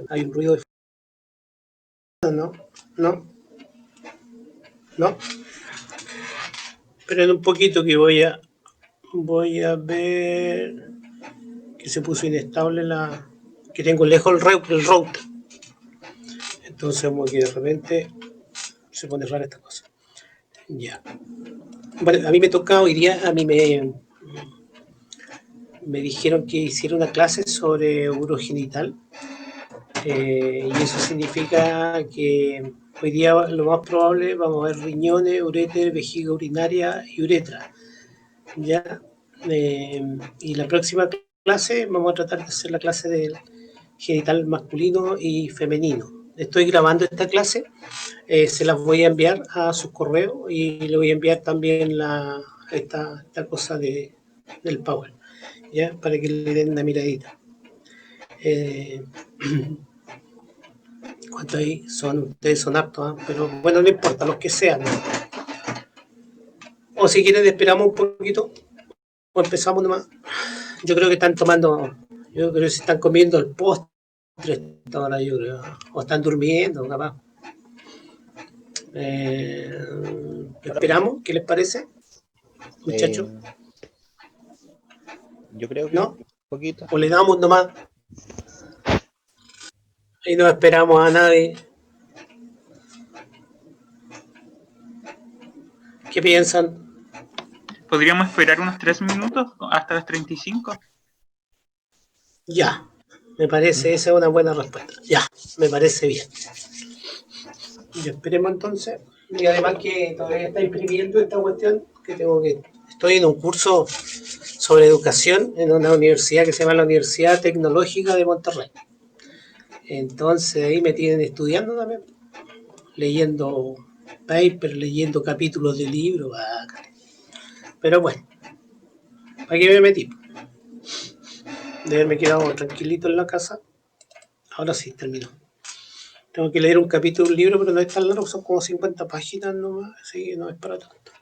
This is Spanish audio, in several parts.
Hay un ruido de fondo, no, no. Esperen un poquito que voy a ver que se puso inestable que tengo lejos el router. Entonces como que de repente se pone rara esta cosa. Ya. Bueno, a mí me toca hoy día, me dijeron que hiciera una clase sobre urogenital. Y eso significa que hoy día lo más probable vamos a ver riñones, uréter, vejiga urinaria y uretra. ¿Ya? Y la próxima clase vamos a tratar de hacer la clase del genital masculino y femenino. Estoy grabando esta clase, se las voy a enviar a sus correos y le voy a enviar también esta cosa del Power, ¿ya? Para que le den una miradita. ¿Cuántos ahí son? Ustedes son hartos, ¿eh? Pero bueno, no importa, los que sean, ¿no? O si quieren esperamos un poquito o empezamos nomás. Yo creo que están yo creo que se están comiendo el postre esta hora, yo creo. O están durmiendo, capaz. Esperamos, ¿qué les parece, muchachos? Yo creo que ¿No? un poquito. O le damos nomás y no esperamos a nadie. ¿Qué piensan? ¿Podríamos esperar unos 3 minutos hasta las 35? Ya, me parece, esa es una buena respuesta. Ya, me parece bien. Y esperemos entonces. Y además que todavía está imprimiendo esta cuestión, estoy en un curso sobre educación en una universidad que se llama la Universidad Tecnológica de Monterrey. Entonces ahí me tienen estudiando también, leyendo papers, leyendo capítulos de libros. Pero bueno, ¿para qué me metí? De haberme quedado tranquilito en la casa. Ahora sí, terminó. Tengo que leer un capítulo de un libro, pero no es tan largo, son como 50 páginas nomás, así que no es para tanto.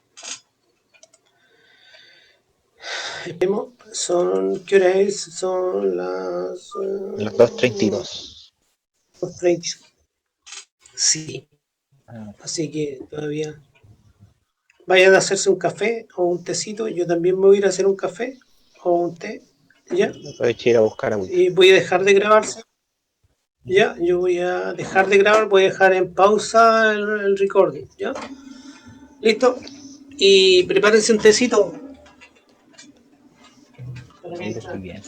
Esperemos, ¿qué hora es? Son Las 2:32. 2:30. Sí, Ah, así que todavía. Vayan a hacerse un café o un tecito. Yo también me voy a ir a hacer un café o un té. ¿Ya? aproveché ir a buscar agüita. Y voy a dejar de grabarse. ¿Ya? Yo voy a dejar de grabar, voy a dejar en pausa el recording. ¿Ya? ¿Listo? Y prepárense un tecito. Sí, que estoy bien.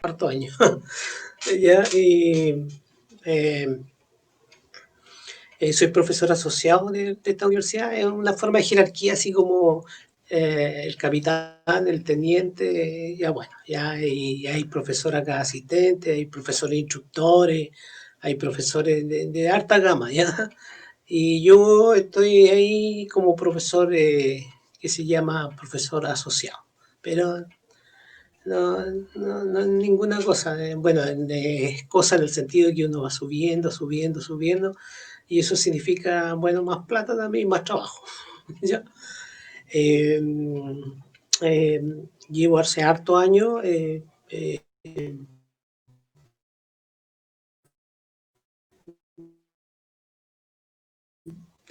Cuarto año. ¿Ya? Y eh, soy profesor asociado de esta universidad. Es una forma de jerarquía, así como el capitán, el teniente. Ya bueno, ya hay profesores acá asistentes, hay profesores instructores, hay profesores de harta gama, ¿ya? Y yo estoy ahí como profesor que se llama profesor asociado. Pero no ninguna cosa. Bueno, es cosa en el sentido de que uno va subiendo, subiendo, subiendo, y eso significa, bueno, más plata también y más trabajo. ¿Ya? Eh, eh, Llevo hace harto años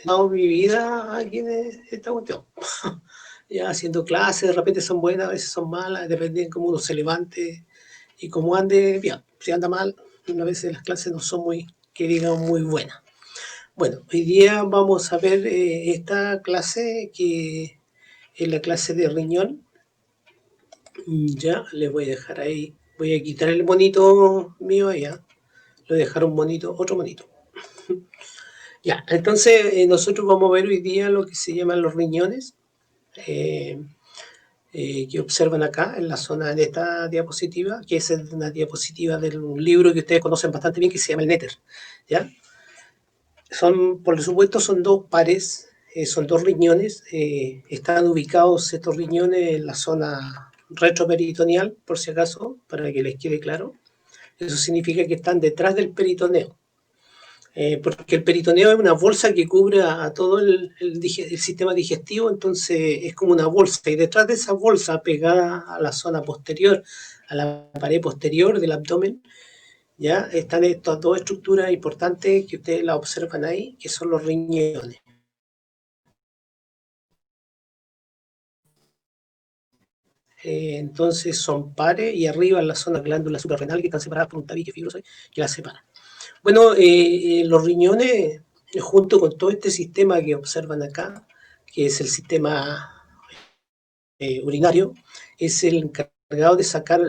toda mi vida aquí en esta cuestión. Ya haciendo clases, de repente son buenas, a veces son malas, depende de cómo uno se levante y cómo ande bien. Si anda mal, A veces las clases no son muy, que digamos, muy buenas. Bueno, hoy día vamos a ver esta clase que es la clase de riñón. Ya les voy a dejar ahí, voy a quitar el monito mío allá, le voy a dejar un monito, otro monito. Ya, entonces nosotros vamos a ver hoy día lo que se llaman los riñones, que observan acá en la zona de esta diapositiva, que es una diapositiva de un libro que ustedes conocen bastante bien que se llama el Néter. ¿Ya? Son, por supuesto, son dos pares, son dos riñones, están ubicados estos riñones en la zona retroperitoneal, por si acaso, para que les quede claro. Eso significa que están detrás del peritoneo. Porque el peritoneo es una bolsa que cubre a todo el sistema digestivo, entonces es como una bolsa, y detrás de esa bolsa, pegada a la zona posterior, a la pared posterior del abdomen, ya están estas dos estructuras importantes que ustedes la observan ahí, que son los riñones. Entonces son pares, y arriba en la zona glándula suprarrenal, que están separadas por un tabique fibroso que las separan. Bueno, los riñones, junto con todo este sistema que observan acá, que es el sistema urinario, es el encargado de sacar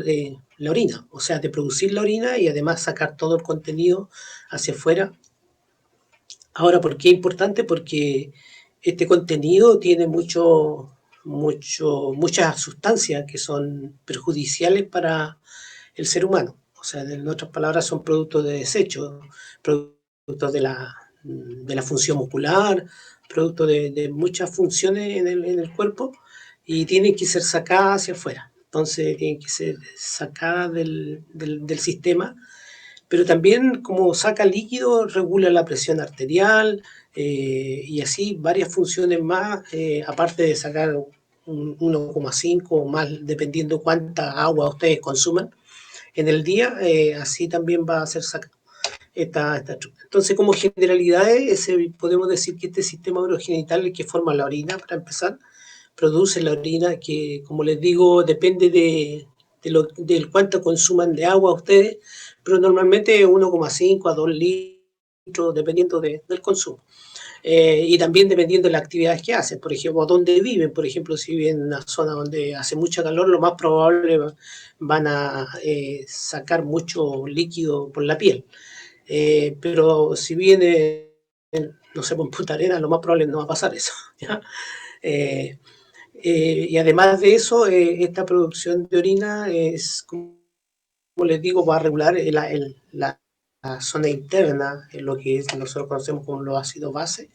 la orina, o sea, de producir la orina y además sacar todo el contenido hacia afuera. Ahora, ¿por qué es importante? Porque este contenido tiene muchas sustancias que son perjudiciales para el ser humano. O sea, en otras palabras, son productos de desecho, productos de la función muscular, productos de muchas funciones en el cuerpo, y tienen que ser sacadas hacia afuera. Entonces, tienen que ser sacadas del sistema, pero también, como saca líquido, regula la presión arterial, y así varias funciones más, aparte de sacar un 1,5 o más, dependiendo cuánta agua ustedes consuman en el día, así también va a ser sacado esta estructura. Entonces, como generalidades, podemos decir que este sistema urogenital, el que forma la orina, para empezar, produce la orina que, como les digo, depende del cuánto consuman de agua ustedes, pero normalmente 1,5 a 2 litros, dependiendo del consumo. Y también dependiendo de las actividades que hacen, por ejemplo, dónde viven. Por ejemplo, si viven en una zona donde hace mucha calor, lo más probable van a sacar mucho líquido por la piel. Pero si viene, no sé, en Punta Arenas, lo más probable no va a pasar eso. ¿Ya? Eh, y además de eso, esta producción de orina es, como les digo, va a regular la zona interna, en lo que nosotros conocemos como los ácidos base.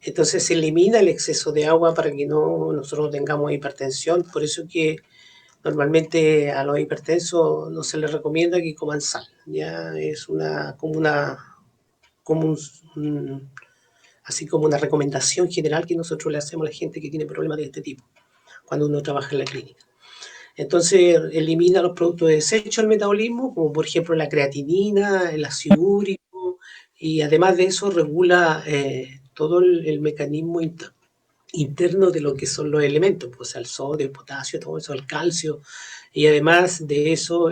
Entonces se elimina el exceso de agua para que nosotros no tengamos hipertensión. Por eso que normalmente a los hipertensos no se les recomienda que coman sal. Ya es así como una recomendación general que nosotros le hacemos a la gente que tiene problemas de este tipo, cuando uno trabaja en la clínica. Entonces elimina los productos de desecho del metabolismo, como por ejemplo la creatinina, el ácido úrico, y además de eso regula todo el mecanismo interno de lo que son los elementos, pues el sodio, el potasio, todo eso, el calcio, y además de eso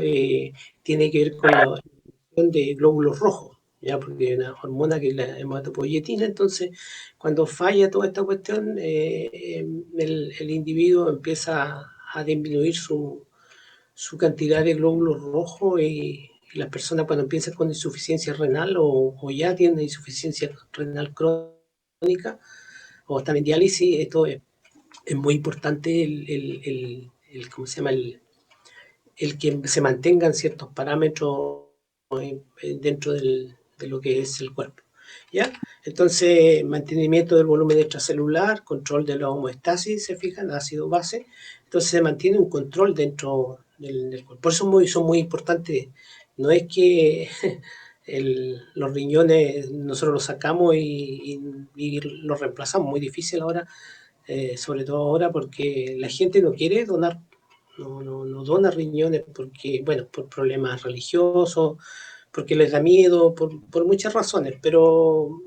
tiene que ver con la producción de glóbulos rojos, ya, porque hay una hormona que es la hematopoietina. Entonces cuando falla toda esta cuestión, el individuo empieza a disminuir su cantidad de glóbulos rojos, y las personas, cuando empiezan con insuficiencia renal o ya tienen insuficiencia renal crónica o están en diálisis, esto es muy importante ¿cómo se llama? El que se mantengan ciertos parámetros dentro de lo que es el cuerpo. ¿Ya? Entonces, mantenimiento del volumen extracelular, control de la homeostasis, se fijan, ácido base. Entonces se mantiene un control dentro del cuerpo. Por eso son muy importantes. No es que los riñones nosotros los sacamos y los reemplazamos. Muy difícil ahora, sobre todo ahora, porque la gente no quiere donar. No dona riñones porque, bueno, por problemas religiosos, porque les da miedo, por muchas razones, pero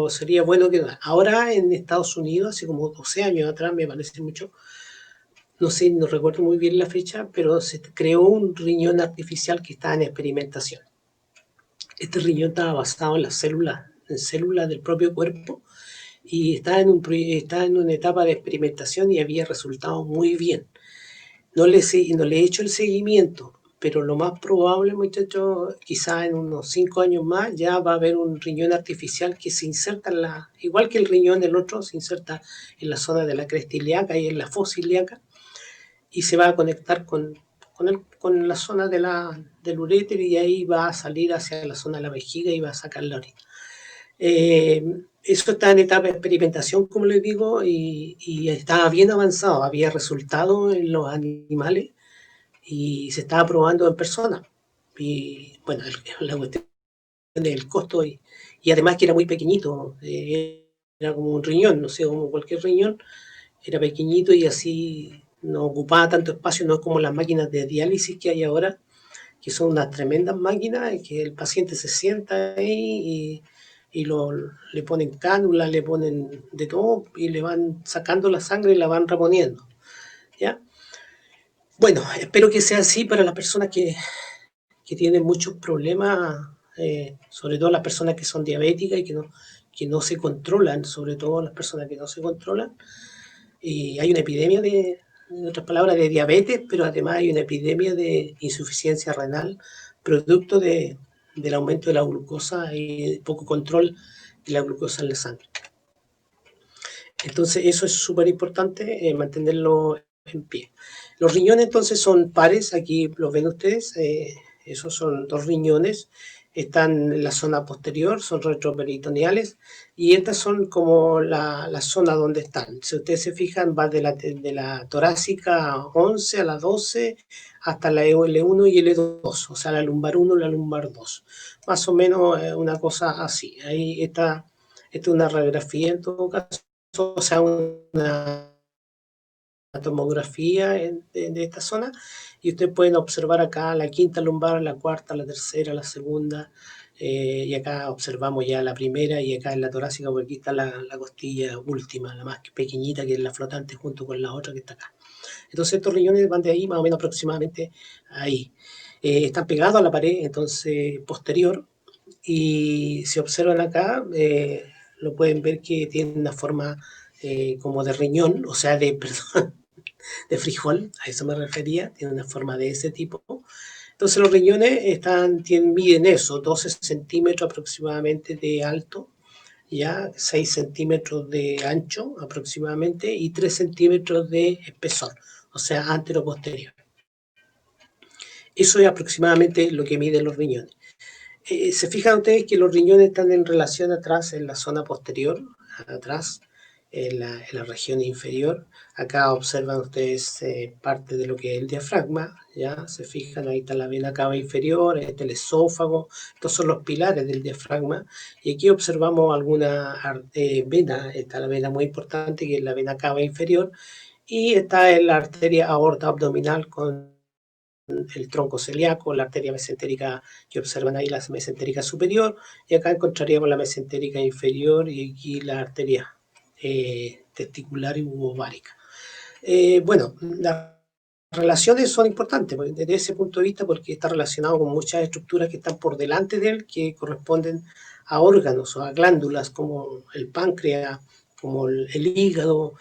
sería bueno que... Ahora en Estados Unidos, hace como 12 años atrás, me parece mucho, no sé, no recuerdo muy bien la fecha, pero se creó un riñón artificial que está en experimentación. Este riñón estaba basado en células del propio cuerpo, y estaba en una etapa de experimentación y había resultado muy bien. No le he hecho el seguimiento, pero lo más probable, muchachos, quizás en unos 5 años más ya va a haber un riñón artificial que se inserta igual que el riñón del otro, se inserta en la zona de la cresta ilíaca y en la fosa ilíaca, y se va a conectar con la zona del uréter, y ahí va a salir hacia la zona de la vejiga y va a sacar la orina. Eso está en etapa de experimentación, como les digo, y estaba bien avanzado, había resultados en los animales y se estaba probando en personas. Y bueno, la cuestión del costo, y además que era muy pequeñito, era como un riñón, no sé, como cualquier riñón, era pequeñito y así no ocupaba tanto espacio, no es como las máquinas de diálisis que hay ahora, que son unas tremendas máquinas, que el paciente se sienta ahí le ponen cánula, le ponen de todo y le van sacando la sangre y la van reponiendo. ¿Ya? Bueno, espero que sea así para las personas que tienen muchos problemas, sobre todo las personas que son diabéticas y que no se controlan, sobre todo las personas que no se controlan. Y hay una epidemia en otras palabras, de diabetes, pero además hay una epidemia de insuficiencia renal, producto del aumento de la glucosa y poco control de la glucosa en la sangre. Entonces eso es súper importante, mantenerlo en pie. Los riñones entonces son pares, aquí los ven ustedes, esos son 2 riñones, están en la zona posterior, son retroperitoneales, y estas son como la zona donde están. Si ustedes se fijan, va de la torácica 11 a la 12 hasta la L1 y L2, o sea, la lumbar 1 y la lumbar 2. Más o menos una cosa así. Ahí está, esta es una radiografía en todo caso, o sea, una tomografía de esta zona, y ustedes pueden observar acá la quinta lumbar, la cuarta, la tercera, la segunda, y acá observamos ya la primera, y acá en la torácica, porque aquí está la costilla última, la más pequeñita, que es la flotante, junto con la otra que está acá. Entonces estos riñones van de ahí más o menos aproximadamente ahí. Están pegados a la pared, entonces posterior, y si observan acá, lo pueden ver que tiene una forma como de riñón, o sea, perdón, de frijol, a eso me refería, tiene una forma de ese tipo. Entonces los riñones miden eso, 12 centímetros aproximadamente de alto, ya 6 centímetros de ancho aproximadamente, y 3 centímetros de espesor, o sea, antero-posterior. Eso es aproximadamente lo que miden los riñones. ¿Se fijan ustedes que los riñones están en relación atrás, en la zona posterior, atrás, en la región inferior? Acá observan ustedes parte de lo que es el diafragma, ¿ya? Se fijan, ahí está la vena cava inferior, este el esófago, estos son los pilares del diafragma, y aquí observamos alguna vena, está la vena muy importante, que es la vena cava inferior, y está en la arteria aorta abdominal con el tronco celíaco, la arteria mesentérica que observan ahí, la mesentérica superior, y acá encontraríamos la mesentérica inferior, y aquí la arteria testicular y ovárica. Bueno, las relaciones son importantes desde ese punto de vista, porque está relacionado con muchas estructuras que están por delante de él, que corresponden a órganos o a glándulas como el páncreas, como el hígado.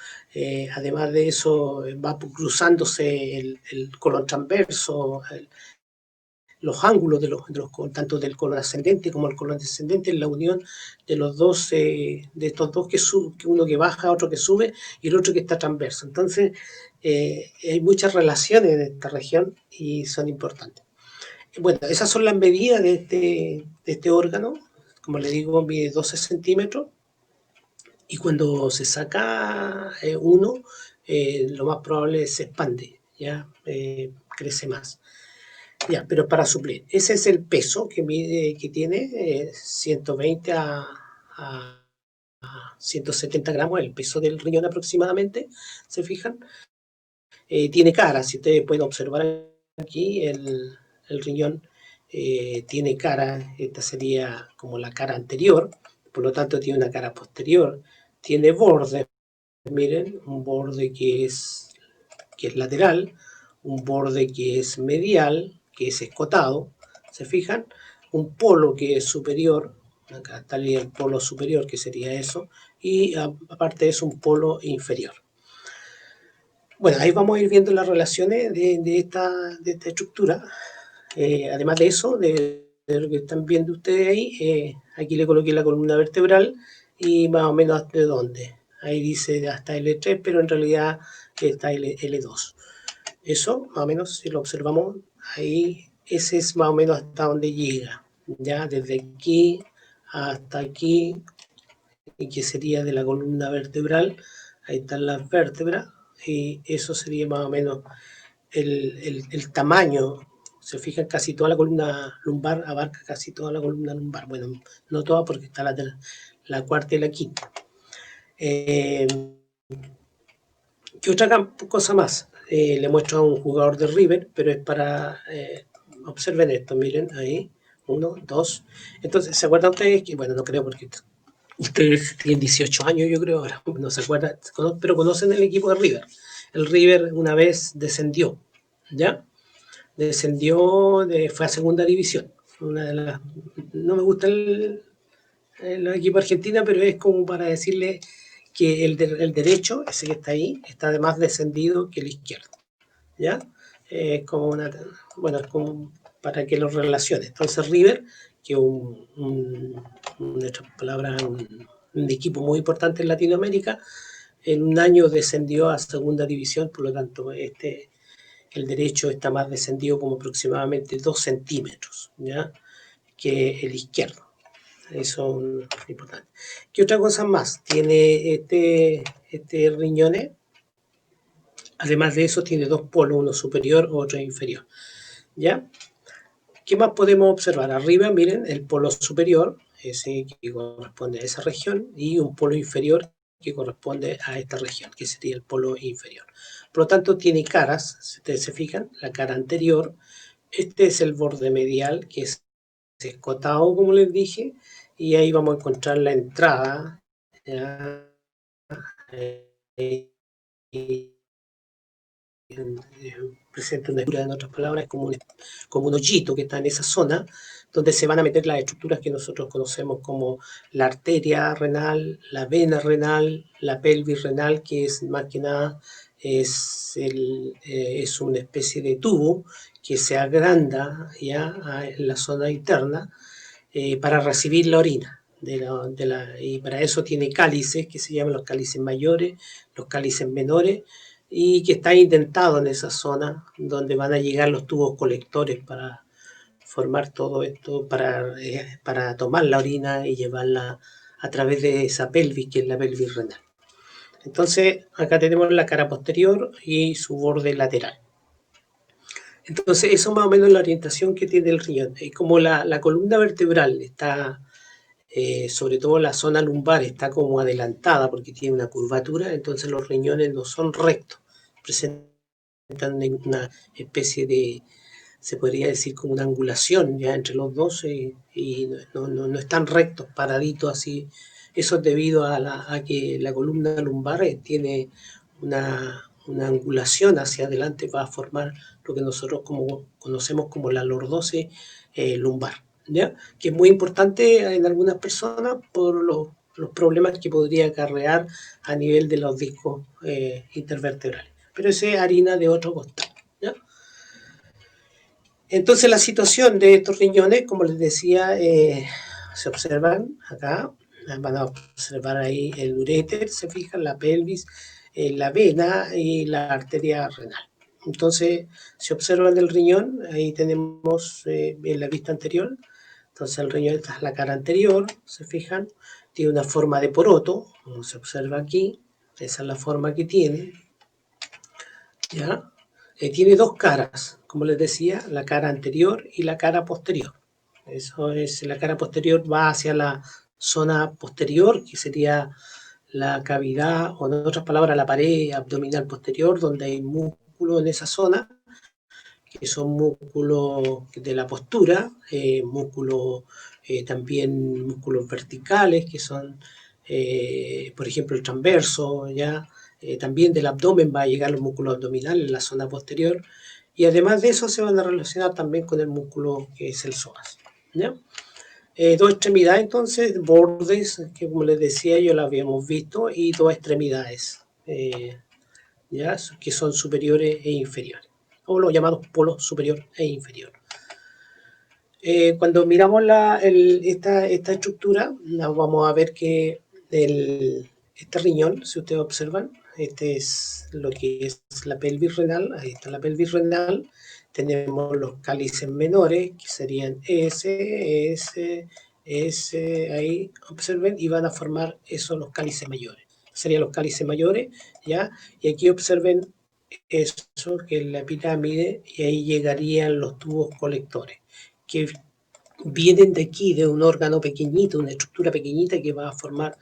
Además de eso, va cruzándose el colon transverso, los ángulos tanto del colon ascendente como el colon descendente, la unión de los dos, de estos dos, que uno que baja, otro que sube y el otro que está transverso. Entonces, hay muchas relaciones en esta región y son importantes. Bueno, esas son las medidas de este órgano. Como le digo, mide 12 centímetros, y cuando se saca uno, lo más probable es que se expande, ¿ya? Crece más. Ya, pero para suplir. Ese es el peso que tiene, 120 a 170 gramos, el peso del riñón aproximadamente, ¿se fijan? Tiene cara, si ustedes pueden observar aquí, el riñón tiene cara, esta sería como la cara anterior, por lo tanto tiene una cara posterior, tiene borde, miren, un borde que es lateral, un borde que es medial, que es escotado, ¿se fijan? un polo que es superior, acá estaría el polo superior, que sería eso, y aparte es un polo inferior. Bueno, ahí vamos a ir viendo las relaciones de esta estructura. Además de eso, de lo que están viendo ustedes ahí, aquí le coloqué la columna vertebral y más o menos de dónde. Ahí dice hasta L3, pero en realidad está L2. Eso, más o menos, si lo observamos, ahí ese es más o menos hasta donde llega. Ya desde aquí hasta aquí, y que sería de la columna vertebral, ahí están las vértebras, y eso sería más o menos el tamaño. Se fijan, casi toda la columna lumbar abarca casi toda la columna lumbar. Bueno, no toda porque está la cuarta y la quinta. ¿Qué otra cosa más? Le muestro a un jugador de River, pero es para... observen esto, miren ahí. 1, 2. Entonces, ¿se acuerdan ustedes? Que, bueno, no creo porque ustedes tienen 18 años, yo creo ahora. No se acuerdan, pero conocen el equipo de River. El River una vez descendió, ¿ya? Fue a segunda división. No me gusta el equipo argentino, pero es como para decirle que el derecho, ese que está ahí, está además descendido que el izquierdo, ¿ya? Bueno, es como para que lo relacione. Entonces River, que en otras palabras, un equipo muy importante en Latinoamérica, en un año descendió a segunda división, por lo tanto, el derecho está más descendido como aproximadamente 2 centímetros, ¿ya? Que el izquierdo. Eso es importante. ¿Qué otra cosa más? Tiene este riñón. Además de eso, tiene 2 polos, uno superior, otro inferior, ¿ya? ¿Qué más podemos observar? Arriba, miren, el polo superior, ese que corresponde a esa región, y un polo inferior que corresponde a esta región, que sería el polo inferior. Por lo tanto, tiene caras, si ustedes se fijan, la cara anterior, este es el borde medial, que es escotado, como les dije, y ahí vamos a encontrar la entrada, ¿ya? Presenta una estructura, en otras palabras, como un hoyito que está en esa zona, donde se van a meter las estructuras que nosotros conocemos como la arteria renal, la vena renal, la pelvis renal, que es más que nada es una especie de tubo que se agranda ya en la zona interna para recibir la orina. Y para eso tiene cálices que se llaman los cálices mayores, los cálices menores, y que está indentado en esa zona donde van a llegar los tubos colectores para formar todo esto, para tomar la orina y llevarla a través de esa pelvis, que es la pelvis renal. Entonces, acá tenemos la cara posterior y su borde lateral. Entonces, eso más o menos es la orientación que tiene el riñón. Y como la columna vertebral está, sobre todo la zona lumbar, está como adelantada porque tiene una curvatura, entonces los riñones no son rectos, presentan una especie de, se podría decir como una angulación ya entre los dos y no están rectos, paraditos así. Eso es debido a que la columna lumbar tiene una angulación hacia adelante para formar lo que nosotros conocemos como la lordosis lumbar, ¿ya? Que es muy importante en algunas personas por los problemas que podría acarrear a nivel de los discos intervertebrales. Pero eso es harina de otro costal, ¿ya? Entonces la situación de estos riñones, como les decía, se observan acá, van a observar ahí el uréter, se fijan, la pelvis, la vena y la arteria renal. Entonces, si observan el riñón, ahí tenemos en la vista anterior, entonces el riñón está en la cara anterior, se fijan, tiene una forma de poroto, como se observa aquí, esa es la forma que tiene, ¿ya? Tiene 2 caras, como les decía, la cara anterior y la cara posterior. Eso es, la cara posterior va hacia la zona posterior, que sería la cavidad, o en otras palabras, la pared abdominal posterior, donde hay músculos en esa zona, que son músculos de la postura, también músculos verticales, que son, por ejemplo, el transverso, ¿ya? También del abdomen va a llegar los músculos abdominales en la zona posterior, y además de eso se van a relacionar también con el músculo que es el psoas. ¿ya? Dos extremidades, entonces, bordes, que como les decía yo lo habíamos visto, y dos extremidades, ¿ya? Que son superiores e inferiores, o los llamados polos superior e inferior. Cuando miramos esta estructura, vamos a ver que este riñón, si ustedes observan, este es lo que es la pelvis renal, ahí está la pelvis renal, tenemos los cálices menores, que serían S, ahí observen, y van a formar eso los cálices mayores, serían los cálices mayores, ¿ya? Y aquí observen eso, que es la pirámide, y ahí llegarían los tubos colectores, que vienen de aquí, de un órgano pequeñito, una estructura pequeñita que va a formar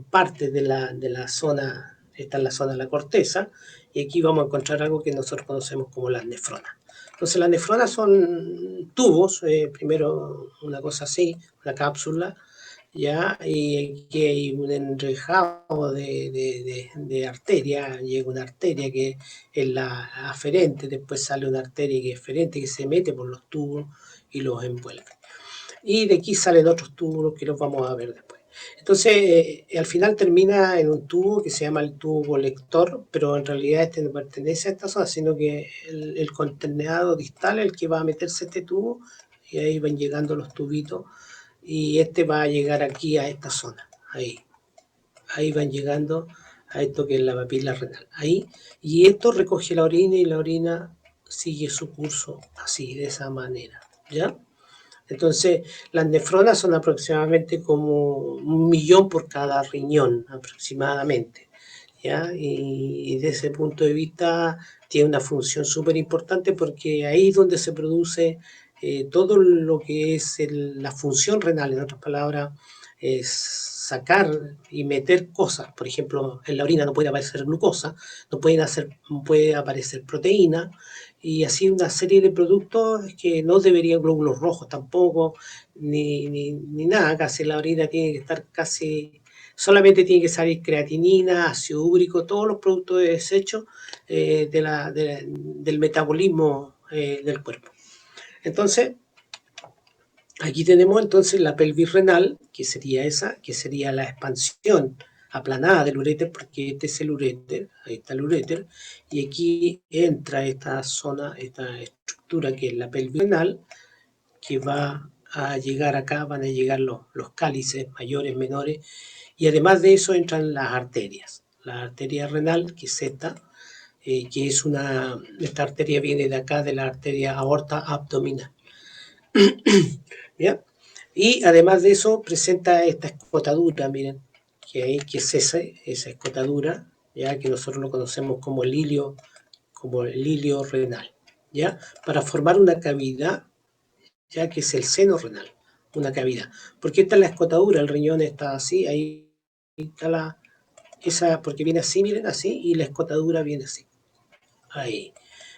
parte de la zona, esta es la zona de la corteza, y aquí vamos a encontrar algo que nosotros conocemos como las nefronas. Entonces las nefronas son tubos, primero una cosa así, una cápsula, ¿ya? Y aquí hay un enrejado de arteria, llega una arteria que es la aferente, después sale una arteria que es eferente, que se mete por los tubos y los envuelve. Y de aquí salen otros tubos que los vamos a ver después. Entonces, al final termina en un tubo que se llama el tubo colector, pero en realidad este no pertenece a esta zona, sino que el contenedor distal es el que va a meterse este tubo, y ahí van llegando los tubitos, y este va a llegar aquí a esta zona, ahí van llegando a esto que es la papila renal, ahí, y esto recoge la orina, y la orina sigue su curso así, de esa manera, ¿ya? Entonces, las nefronas son aproximadamente como 1.000.000 por cada riñón, aproximadamente, ¿ya? Y de ese punto de vista tiene una función súper importante, porque ahí es donde se produce todo lo que es la función renal, en otras palabras, es sacar y meter cosas. Por ejemplo, en la orina no puede aparecer glucosa, no puede aparecer proteína, y así una serie de productos que no deberían, glóbulos rojos tampoco, ni nada. Casi la orina tiene que estar solamente tiene que salir creatinina, ácido úrico, todos los productos de desecho del metabolismo del cuerpo. Entonces, aquí tenemos entonces la pelvis renal, que sería la expansión aplanada del uréter, porque este es el uréter, ahí está el uréter, y aquí entra esta zona, esta estructura que es la pelvis renal, que va a llegar acá, van a llegar los cálices mayores, menores, y además de eso entran las arterias. La arteria renal, que es esta, que es esta arteria viene de acá, de la arteria aorta abdominal. ¿Ya? Y además de eso presenta esta escotadura, miren, que es esa escotadura, ya que nosotros lo conocemos como el hilio renal, ¿ya? Para formar una cavidad, ya que es el seno renal, una cavidad. Porque esta es la escotadura, el riñón está así, ahí está porque viene así, miren, así, y la escotadura viene así, ahí.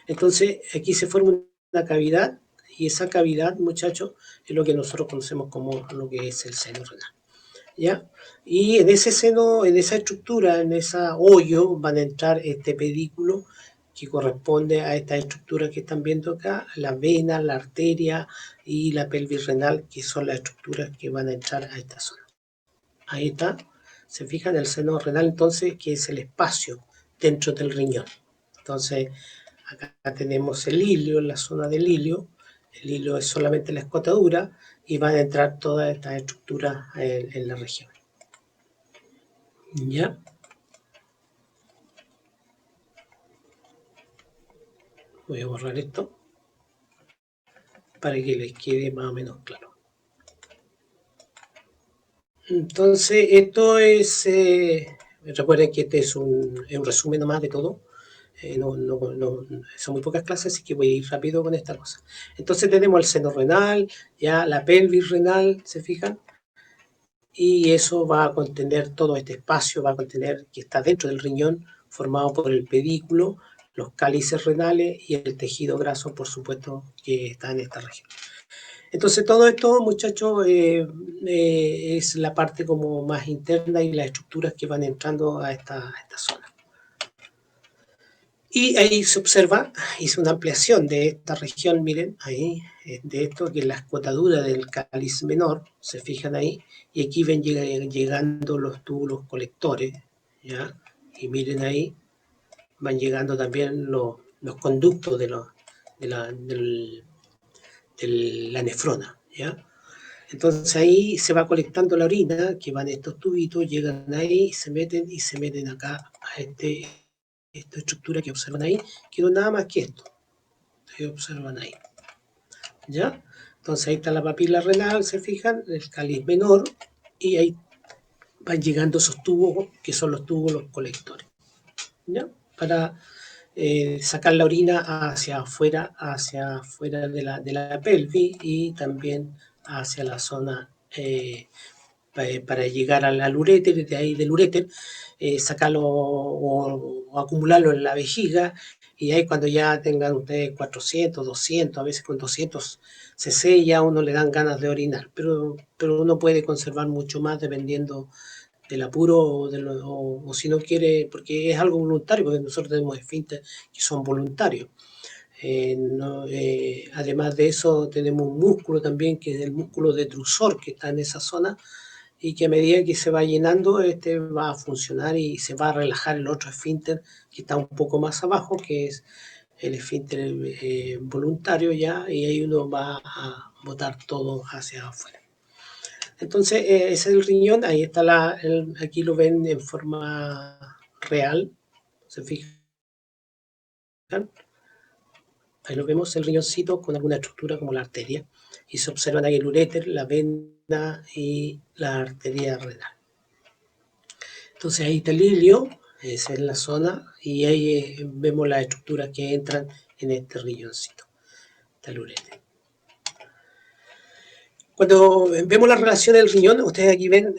Entonces, aquí se forma una cavidad, y esa cavidad, muchachos, es lo que nosotros conocemos como lo que es el seno renal, ¿ya? Y en ese seno, en esa estructura, en ese hoyo, van a entrar este pedículo que corresponde a estas estructuras que están viendo acá, la vena, la arteria y la pelvis renal, que son las estructuras que van a entrar a esta zona. Ahí está, se fijan, el seno renal, entonces, que es el espacio dentro del riñón. Entonces, acá tenemos el hilio, en la zona del hilio. El hilio es solamente la escotadura, y van a entrar todas estas estructuras en la región. ¿Ya? Voy a borrar esto para que les quede más o menos claro. Entonces, esto es, recuerden que este es un resumen nomás de todo. Son muy pocas clases, así que voy a ir rápido con esta cosa. Entonces tenemos el seno renal, ya la pelvis renal, ¿se fijan? Y eso va a contener todo este espacio, va a contener, que está dentro del riñón, formado por el pedículo, los cálices renales y el tejido graso, por supuesto, que está en esta región. Entonces todo esto, muchachos, es la parte como más interna, y las estructuras que van entrando a esta zona. Y ahí se observa, hice una ampliación de esta región, miren, ahí, de esto que es la escotadura del cáliz menor, se fijan ahí, y aquí ven llegando los túbulos colectores, ¿ya? Y miren ahí, van llegando también los conductos de la nefrona, ¿ya? Entonces ahí se va colectando la orina, que van estos tubitos, llegan ahí, y se meten acá a esta estructura que observan ahí, que no es nada más que esto, que observan ahí, ¿ya? Entonces ahí está la papila renal, se fijan, el cáliz menor, y ahí van llegando esos tubos, que son los túbulos colectores, ¿ya? Para sacar la orina hacia afuera de la pelvis y también hacia la zona para llegar al uréter, de ahí del uréter, sacarlo o acumularlo en la vejiga, y ahí cuando ya tengan ustedes 400, 200, a veces con 200 cc ya uno le dan ganas de orinar, pero uno puede conservar mucho más dependiendo del apuro o si no quiere, porque es algo voluntario, porque nosotros tenemos esfínteres que son voluntarios. Además de eso tenemos un músculo también que es el músculo detrusor que está en esa zona y que a medida que se va llenando este va a funcionar y se va a relajar el otro esfínter que está un poco más abajo, que es el esfínter voluntario ya, y ahí uno va a botar todo hacia afuera. Entonces, ese es el riñón, ahí está aquí lo ven en forma real, se fijan, ahí lo vemos el riñoncito con alguna estructura como la arteria, y se observan ahí el uréter, la vena y la arteria renal. Entonces ahí está el ilio, esa es la zona, y ahí vemos las estructuras que entran en este riñoncito, está el uréter. Cuando vemos la relación del riñón, ustedes aquí ven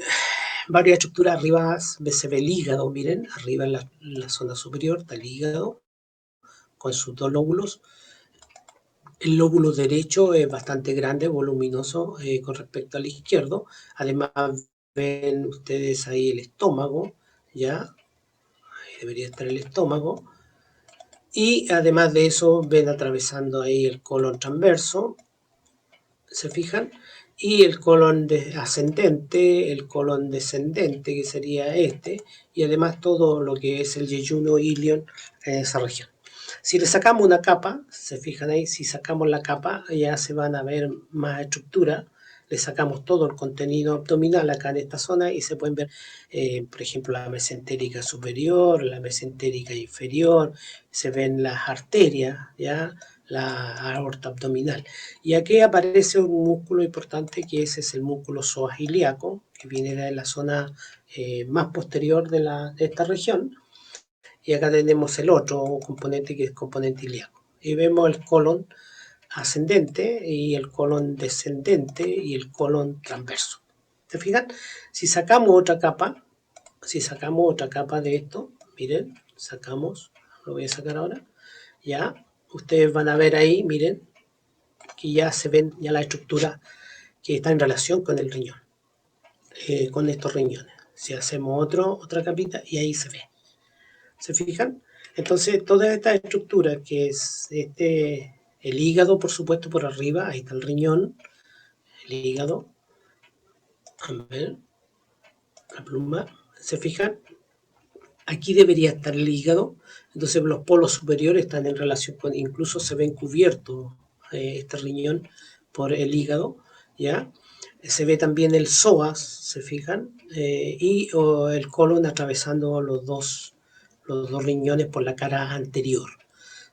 varias estructuras arriba, se ve el hígado, miren, arriba en la zona superior está el hígado con sus dos lóbulos. El lóbulo derecho es bastante grande, voluminoso con respecto al izquierdo. Además ven ustedes ahí el estómago, ya, ahí debería estar el estómago. Y además de eso ven atravesando ahí el colon transverso, ¿se fijan? Y el colon ascendente, el colon descendente, que sería este, y además todo lo que es el yeyuno ilion en esa región. Si le sacamos una capa, se fijan ahí, si sacamos la capa ya se van a ver más estructura, le sacamos todo el contenido abdominal acá en esta zona y se pueden ver, por ejemplo, la mesentérica superior, la mesentérica inferior, se ven las arterias, ¿ya? La aorta abdominal. Y aquí aparece un músculo importante que ese es el músculo psoas ilíaco, que viene de la zona más posterior de esta región. Y acá tenemos el otro componente que es componente ilíaco. Y vemos el colon ascendente y el colon descendente y el colon transverso. ¿Se fijan? Si sacamos otra capa de esto, miren, sacamos, lo voy a sacar ahora, ya, ustedes van a ver ahí, miren, que ya se ven ya la estructura que está en relación con el riñón, con estos riñones. Si hacemos otra capita y ahí se ve. ¿Se fijan? Entonces, toda esta estructura que es el hígado, por supuesto, por arriba, ahí está el riñón, el hígado, a ver, la pluma, ¿se fijan? Aquí debería estar el hígado, entonces los polos superiores están en relación con, incluso se ven cubiertos este riñón por el hígado, ¿ya? Se ve también el psoas, ¿se fijan? Y el colon atravesando los dos riñones por la cara anterior,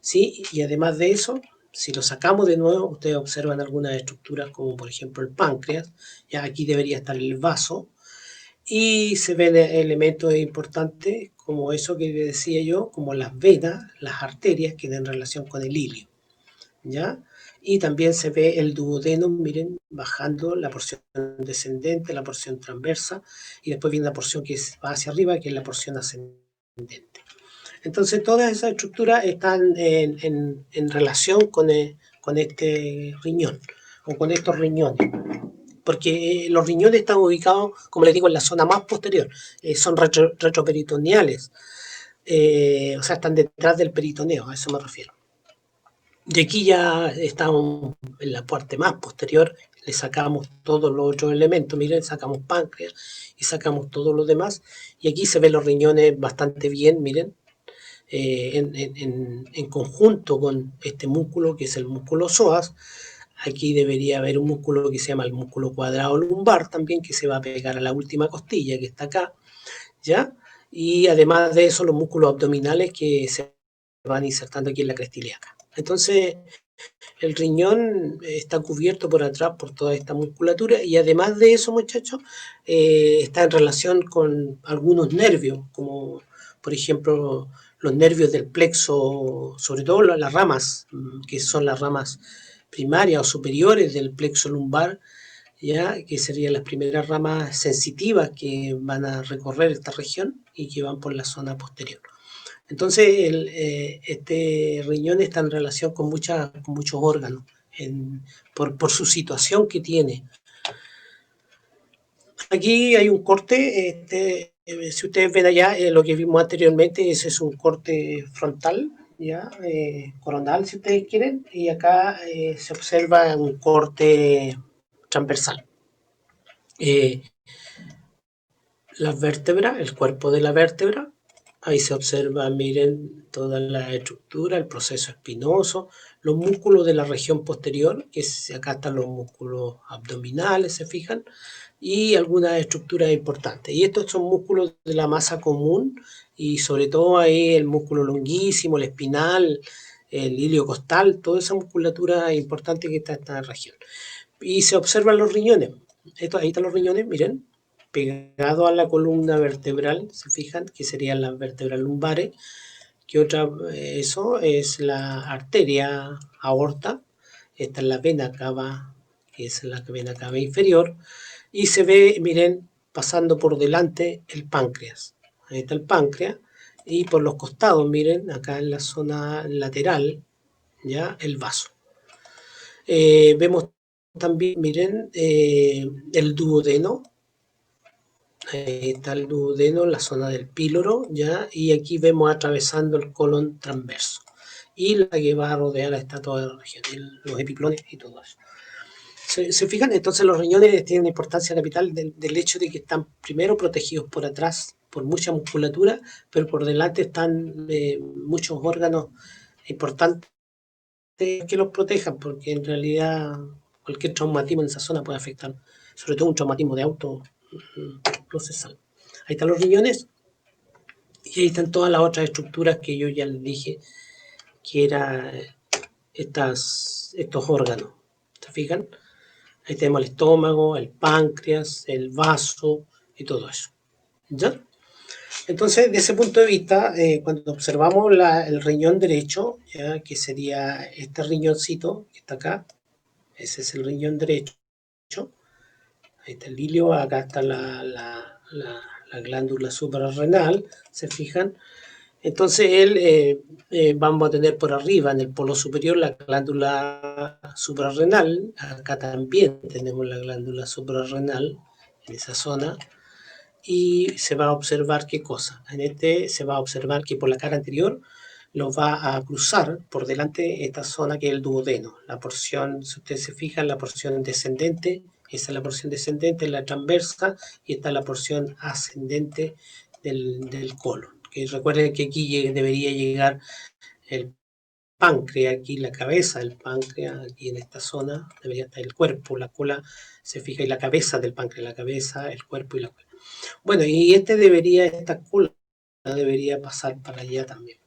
¿sí? Y además de eso, si lo sacamos de nuevo, ustedes observan algunas estructuras como por ejemplo el páncreas, ya aquí debería estar el vaso, y se ven elementos importantes como eso que decía yo, como las venas, las arterias que tienen relación con el ilio, ¿ya? Y también se ve el duodeno, miren, bajando la porción descendente, la porción transversa, y después viene la porción que va hacia arriba, que es la porción ascendente. Entonces todas esas estructuras están en relación con este riñón, o con estos riñones, porque los riñones están ubicados, como les digo, en la zona más posterior, son retroperitoneales, o sea, están detrás del peritoneo, a eso me refiero. Y aquí ya estamos en la parte más posterior, le sacamos todos los otros elementos, miren, sacamos páncreas y sacamos todos los demás, y aquí se ven los riñones bastante bien, miren, en conjunto con este músculo que es el músculo psoas. Aquí debería haber un músculo que se llama el músculo cuadrado lumbar también, que se va a pegar a la última costilla que está acá, ¿ya? Y además de eso, los músculos abdominales que se van insertando aquí en la cresta ilíaca. Entonces, el riñón está cubierto por atrás por toda esta musculatura y además de eso, muchachos, está en relación con algunos nervios, como por ejemplo los nervios del plexo, sobre todo las ramas, que son las ramas primarias o superiores del plexo lumbar, ya que serían las primeras ramas sensitivas que van a recorrer esta región y que van por la zona posterior. Entonces, este riñón está en relación con muchos órganos por su situación que tiene. Aquí hay un corte, si ustedes ven allá lo que vimos anteriormente, ese es un corte frontal, ya coronal si ustedes quieren, y acá se observa un corte transversal. Las vértebras, el cuerpo de la vértebra, ahí se observa, miren, toda la estructura, el proceso espinoso, los músculos de la región posterior, que acá están los músculos abdominales, se fijan, y algunas estructuras importantes. Y estos son músculos de la masa común, y sobre todo ahí el músculo longuísimo, el espinal, el iliocostal, toda esa musculatura importante que está en esta región. Y se observan los riñones. Ahí están los riñones, miren, pegado a la columna vertebral, se fijan, que serían las vértebras lumbares, que otra, eso es la arteria aorta, esta es la vena cava, que es la vena cava inferior, y se ve, miren, pasando por delante el páncreas. Ahí está el páncreas, y por los costados, miren, acá en la zona lateral, ya el vaso. Vemos también, miren, el duodeno. Ahí está el duodeno, la zona del píloro, ¿ya? Y aquí vemos atravesando el colon transverso. Y la que va a rodear está toda la región, los epiplones y todo eso. ¿Se fijan? Entonces los riñones tienen una importancia capital del hecho de que están primero protegidos por atrás por mucha musculatura, pero por delante están muchos órganos importantes que los protejan, porque en realidad cualquier traumatismo en esa zona puede afectar, sobre todo un traumatismo de auto procesal. Ahí están los riñones y ahí están todas las otras estructuras que yo ya les dije que eran estos órganos. ¿Se fijan? Ahí tenemos el estómago, el páncreas, el vaso y todo eso. ¿Ya? Entonces, desde ese punto de vista, cuando observamos el riñón derecho, ¿ya? Que sería este riñoncito que está acá, ese es el riñón derecho. Ahí está el ilio, acá está la glándula suprarrenal, ¿se fijan? Entonces vamos a tener por arriba, en el polo superior, la glándula suprarrenal. Acá también tenemos la glándula suprarrenal, en esa zona. Y se va a observar qué cosa. Se va a observar que por la cara anterior lo va a cruzar por delante esta zona que es el duodeno. La porción, si ustedes se fijan, la porción descendente, esa es la porción descendente, la transversa, y esta es la porción ascendente del colon. Que recuerden que aquí debería llegar el páncreas, aquí la cabeza del páncreas, aquí en esta zona debería estar el cuerpo, la cola, se fija, y la cabeza del páncreas, la cabeza, el cuerpo y la cola. Bueno, y esta cola debería pasar para allá también.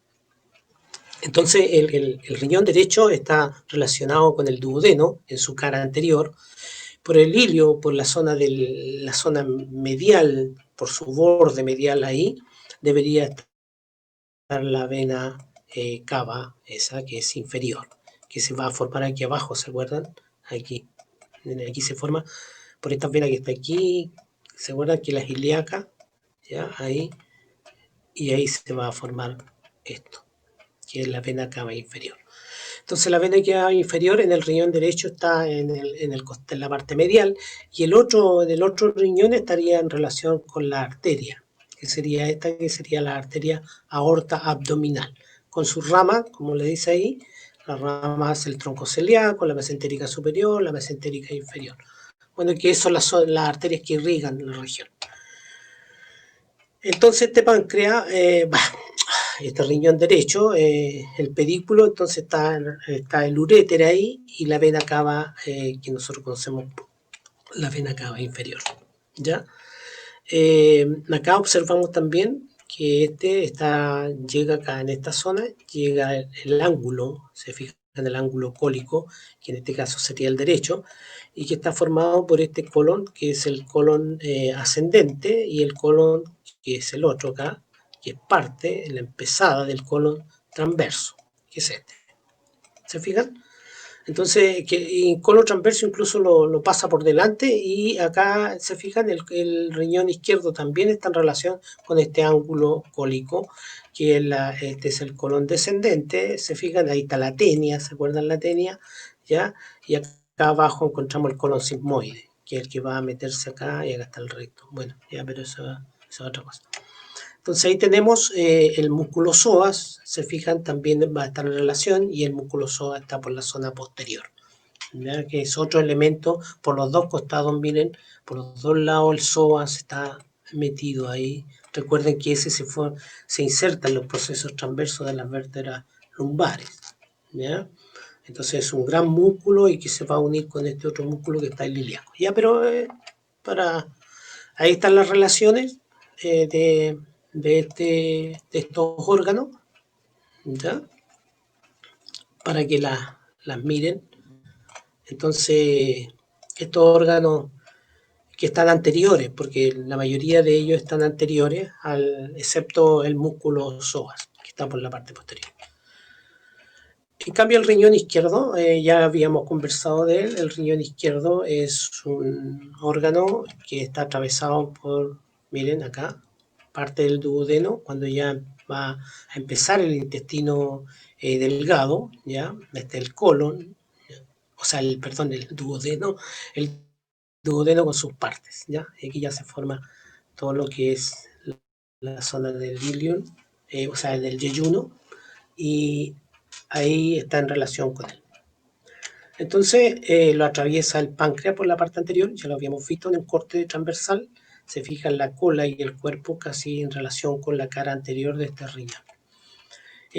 Entonces el riñón derecho está relacionado con el duodeno en su cara anterior, por el ilio, por la zona medial, por su borde medial ahí, debería estar la vena cava, esa que es inferior, que se va a formar aquí abajo, ¿se acuerdan? Aquí se forma por esta vena que está aquí, ¿se acuerdan? Que la es ilíaca, ¿ya? Ahí, y ahí se va a formar esto, que es la vena cava inferior. Entonces la vena cava inferior en el riñón derecho está en la parte medial, y el otro riñón estaría en relación con la arteria, que sería esta, que sería la arteria aorta abdominal, con sus ramas, como le dice ahí, las ramas el tronco celíaco, la mesentérica superior, la mesentérica inferior. Bueno, que son las arterias que irrigan la región. Entonces este páncreas, este riñón derecho, el pedículo, entonces está el uréter ahí y la vena cava, que nosotros conocemos la vena cava inferior, ¿ya? Acá observamos también que llega acá en esta zona, llega el ángulo, se fija en el ángulo cólico, que en este caso sería el derecho, y que está formado por este colon, que es el colon ascendente, y el colon, que es el otro acá, que es parte, la empezada del colon transverso, que es este. ¿Se fijan? Entonces, que colon transverso incluso lo pasa por delante, y acá se fijan, el riñón izquierdo también está en relación con este ángulo cólico, que este es el colon descendente. Se fijan, ahí está la tenia, ¿se acuerdan la tenia? ¿Ya? Y acá abajo encontramos el colon sigmoide, que es el que va a meterse acá, y acá está el recto. Bueno, ya, pero eso es otra cosa. Entonces ahí tenemos el músculo psoas, se fijan, también va a estar en relación, y el músculo psoas está por la zona posterior, ¿ya? Que es otro elemento por los dos costados. Miren, por los dos lados el psoas está metido ahí. Recuerden que ese se inserta en los procesos transversos de las vértebras lumbares, ¿ya? Entonces es un gran músculo y que se va a unir con este otro músculo que está el ilíaco. Ya, pero ahí están las relaciones de estos órganos, ¿ya? Para que las miren. Entonces, estos órganos que están anteriores, porque la mayoría de ellos están anteriores, excepto el músculo psoas, que está por la parte posterior. En cambio, el riñón izquierdo, ya habíamos conversado de él. El riñón izquierdo es un órgano que está atravesado por, miren acá, parte del duodeno, cuando ya va a empezar el intestino delgado, ya, el colon, o sea, el duodeno con sus partes, ya. Y aquí ya se forma todo lo que es la zona del ilion, o sea, del yeyuno, y ahí está en relación con él. Entonces lo atraviesa el páncreas por la parte anterior, ya lo habíamos visto en un corte transversal. Se fija en la cola y el cuerpo casi en relación con la cara anterior de este riñón.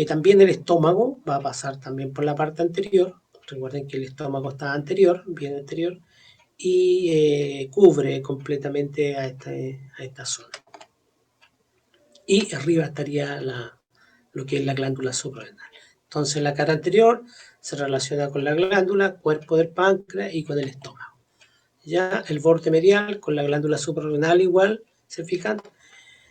También el estómago va a pasar también por la parte anterior. Recuerden que el estómago está anterior, bien anterior, y cubre completamente a esta zona. Y arriba estaría lo que es la glándula suprarrenal. Entonces la cara anterior se relaciona con la glándula, cuerpo del páncreas y con el estómago. Ya el borde medial con la glándula suprarrenal igual, ¿se fijan?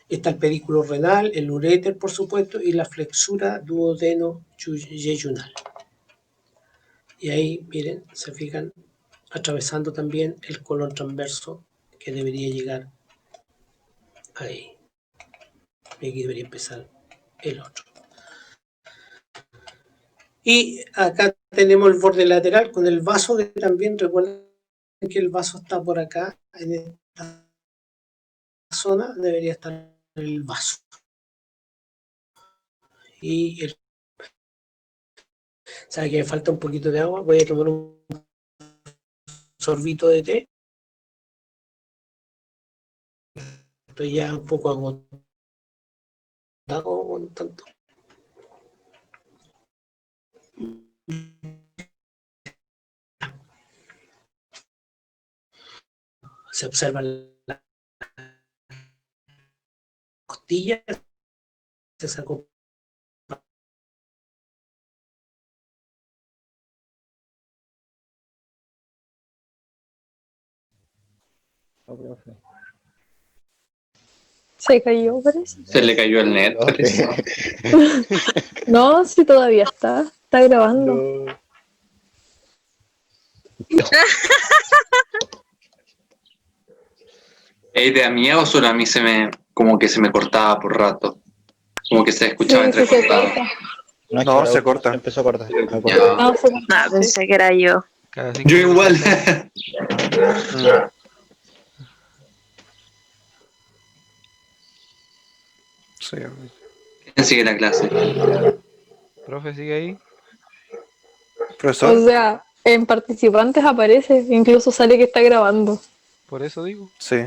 Está el pedículo renal, el uréter, por supuesto, y la flexura duodeno-yeyunal. Y ahí, miren, se fijan, atravesando también el colon transverso, que debería llegar ahí. Y aquí debería empezar el otro. Y acá tenemos el borde lateral con el vaso, que también recuerden que el vaso está por acá, en esta zona debería estar el vaso. Y sabe que me falta un poquito de agua, voy a tomar un sorbito de té. Estoy ya un poco agotado con tanto. Se observa la costilla, se sacó. Se cayó, parece. Se le cayó el net, parece. No, sí, todavía está. Está grabando. No. ¿Es idea mía o solo a mí como que se me cortaba por rato? Como que se escuchaba Sí, se entrecortado. corta. No, No, es que se la corta. empezó a cortar. Ya. No, se corta. Ah, pensé que era yo. Cada 5 Yo igual. minutos. Sí. ¿Quién sigue la clase? Profe, sigue ahí. Profesor, O sea, en participantes aparece, incluso sale que está grabando. Por eso digo. sí.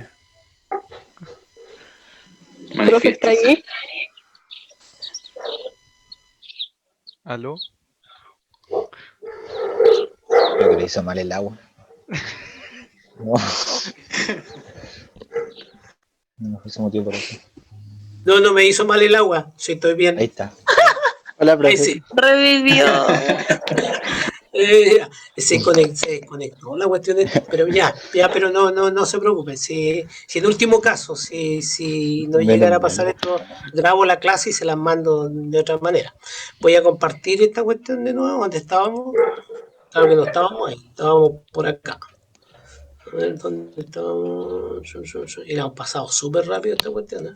Profe, ¿está Manifiéstese. ahí? ¿Aló? Creo que le hizo mal el agua. No, no fue ese motivo por eso. No, no me hizo mal el agua. Sí, estoy Ahí bien. está. Hola, Ahí profe. sí. Revivió. Se desconectó la cuestión, pero pero no se preocupe. Si en último caso, si no Menos llegara a mal. pasar esto, grabo la clase y se las mando de otra manera. Voy a compartir esta cuestión de nuevo, donde estábamos. Claro que no estábamos ahí, estábamos por acá. A ver dónde estábamos. Y la hemos pasado súper rápido esta cuestión, ¿eh?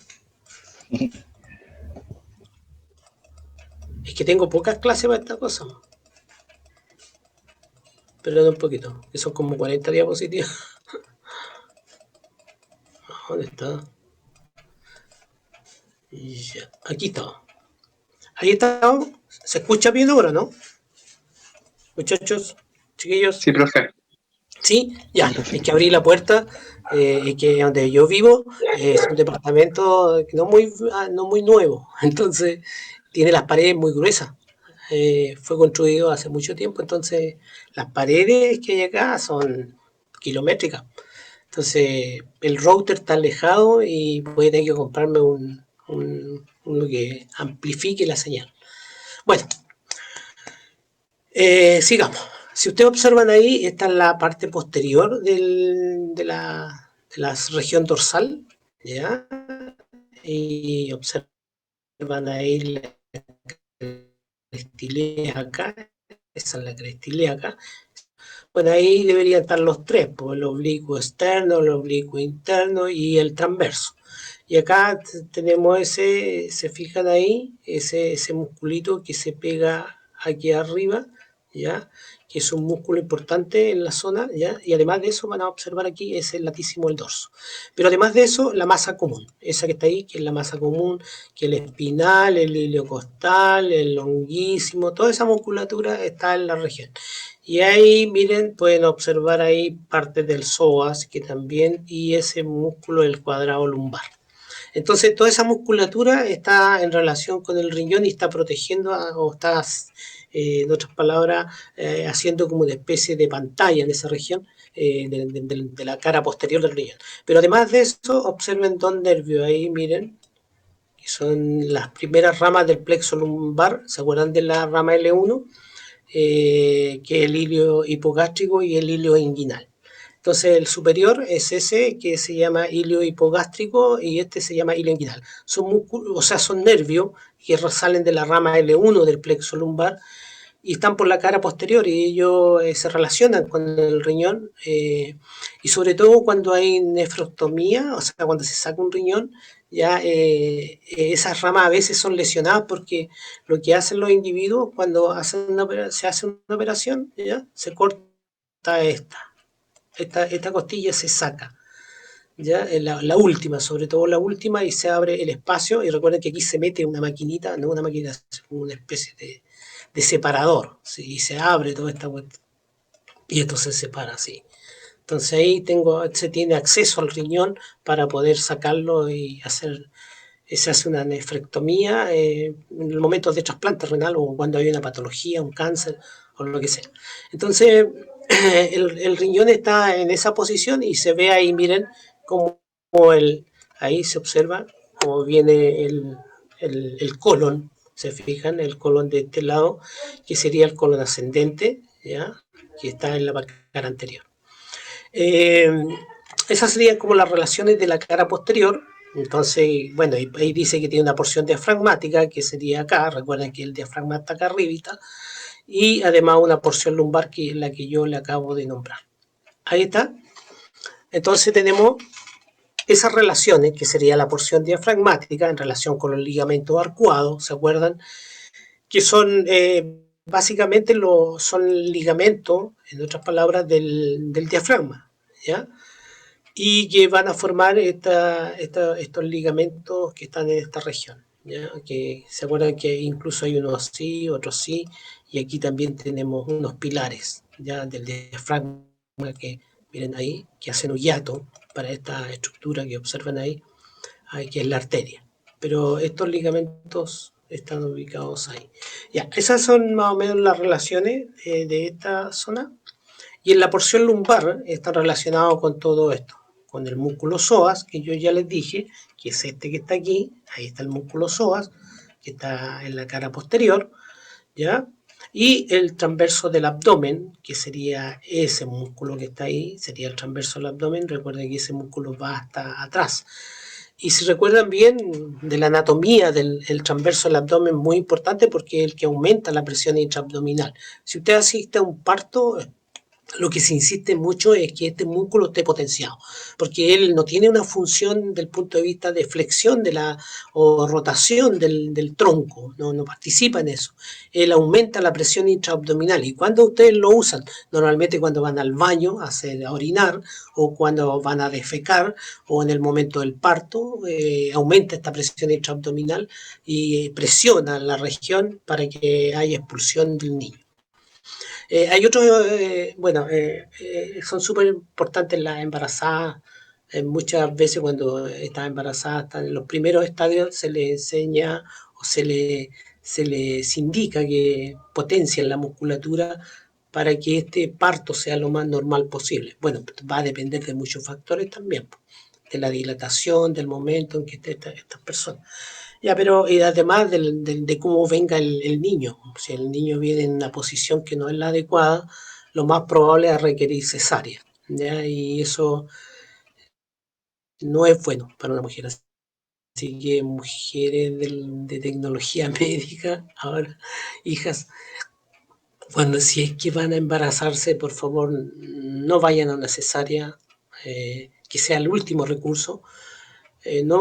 Es que tengo pocas clases para esta cosa. Perdón un poquito, que son como 40 diapositivas. ¿Dónde está? Ya, aquí está. Ahí está. ¿Se escucha bien ahora, no? Muchachos, chiquillos. Sí, profe. Sí, ya. Es que abrí la puerta, que donde yo vivo es un departamento no muy nuevo. Entonces tiene las paredes muy gruesas. Fue construido hace mucho tiempo, entonces las paredes que hay acá son kilométricas. Entonces el router está alejado y voy a tener que comprarme uno que amplifique la señal. Bueno, sigamos. Si ustedes observan ahí, esta es la parte posterior de la región dorsal, ¿ya? Y observan ahí la crestilea acá, esa es la crestilea acá. Bueno, ahí deberían estar los tres, pues, el oblicuo externo, el oblicuo interno y el transverso. Y acá tenemos se fijan ahí, ese musculito que se pega aquí arriba, ¿ya? Que es un músculo importante en la zona, ¿ya? Y además de eso van a observar aquí es el latísimo del dorso. Pero además de eso, la masa común, esa que está ahí, que es la masa común, que el espinal, el iliocostal, el longuísimo, toda esa musculatura está en la región. Y ahí, miren, pueden observar ahí partes del psoas, que también, y ese músculo del cuadrado lumbar. Entonces, toda esa musculatura está en relación con el riñón y está protegiendo o está, en otras palabras, haciendo como una especie de pantalla en esa región de la cara posterior del riñón. Pero además de eso, observen dos nervios ahí, miren, que son las primeras ramas del plexo lumbar. ¿Se acuerdan de la rama L1? Que es el hilio hipogástrico y el hilio inguinal. Entonces el superior es ese que se llama hilio hipogástrico y este se llama hilio inguinal. Son músculos, o sea, son nervios que salen de la rama L1 del plexo lumbar y están por la cara posterior y ellos se relacionan con el riñón y sobre todo cuando hay nefrostomía, o sea, cuando se saca un riñón, ya esas ramas a veces son lesionadas porque lo que hacen los individuos cuando se hace una operación, ¿ya? Se corta esta costilla se saca. ¿Ya? La última, sobre todo la última, y se abre el espacio. Y recuerden que aquí se mete una maquinita, no una máquina, es una especie de separador, ¿sí? Y se abre toda esta cuestión. Y esto se separa así. Entonces ahí se tiene acceso al riñón para poder sacarlo y se hace una nefrectomía en momentos de trasplante renal o cuando hay una patología, un cáncer o lo que sea. Entonces el riñón está en esa posición y se ve ahí, miren, como ahí se observa cómo viene el colon, se fijan, el colon de este lado, que sería el colon ascendente, ¿ya? Que está en la cara anterior. Eh, Esas serían como las relaciones de la cara posterior. Entonces, bueno, ahí dice que tiene una porción diafragmática, que sería acá, recuerden que el diafragma está acá arribita, y además una porción lumbar, que es la que yo le acabo de nombrar. Ahí está. Entonces tenemos esas relaciones, que sería la porción diafragmática en relación con los ligamentos arcuados, ¿se acuerdan? Que son básicamente son ligamentos, en otras palabras, del diafragma, ¿ya? Y que van a formar estos ligamentos que están en esta región. ¿ya? Que se acuerdan que incluso hay unos así, otros sí, y aquí también tenemos unos pilares, ya del diafragma que miren ahí, que hacen un hiato para esta estructura que observan ahí, que es la arteria. Pero estos ligamentos están ubicados ahí. Ya, esas son más o menos las relaciones de esta zona. Y en la porción lumbar está relacionado con todo esto, con el músculo psoas, que yo ya les dije, que es este que está aquí, ahí está el músculo psoas, que está en la cara posterior, ¿ya? Y el transverso del abdomen, que sería ese músculo que está ahí, sería el transverso del abdomen. Recuerden que ese músculo va hasta atrás. Y si recuerdan bien de la anatomía del transverso del abdomen, muy importante porque es el que aumenta la presión intraabdominal. Si usted asiste a un parto, lo que se insiste mucho es que este músculo esté potenciado, porque él no tiene una función del punto de vista de flexión o rotación del tronco, no participa en eso. Él aumenta la presión intraabdominal y cuando ustedes lo usan, normalmente cuando van al baño a orinar o cuando van a defecar o en el momento del parto, aumenta esta presión intraabdominal y presiona la región para que haya expulsión del niño. Hay otros, son súper importantes las embarazadas. Muchas veces cuando está embarazada, están en los primeros estadios, se le enseña o se les indica que potencien la musculatura para que este parto sea lo más normal posible. Bueno, va a depender de muchos factores también, de la dilatación, del momento en que esté estas personas. Ya, pero y además de cómo venga el niño, si el niño viene en una posición que no es la adecuada, lo más probable es requerir cesárea, ¿ya? Y eso no es bueno para una mujer. Así que mujeres de tecnología médica, ahora, hijas, cuando si es que van a embarazarse, por favor, no vayan a una cesárea, que sea el último recurso. No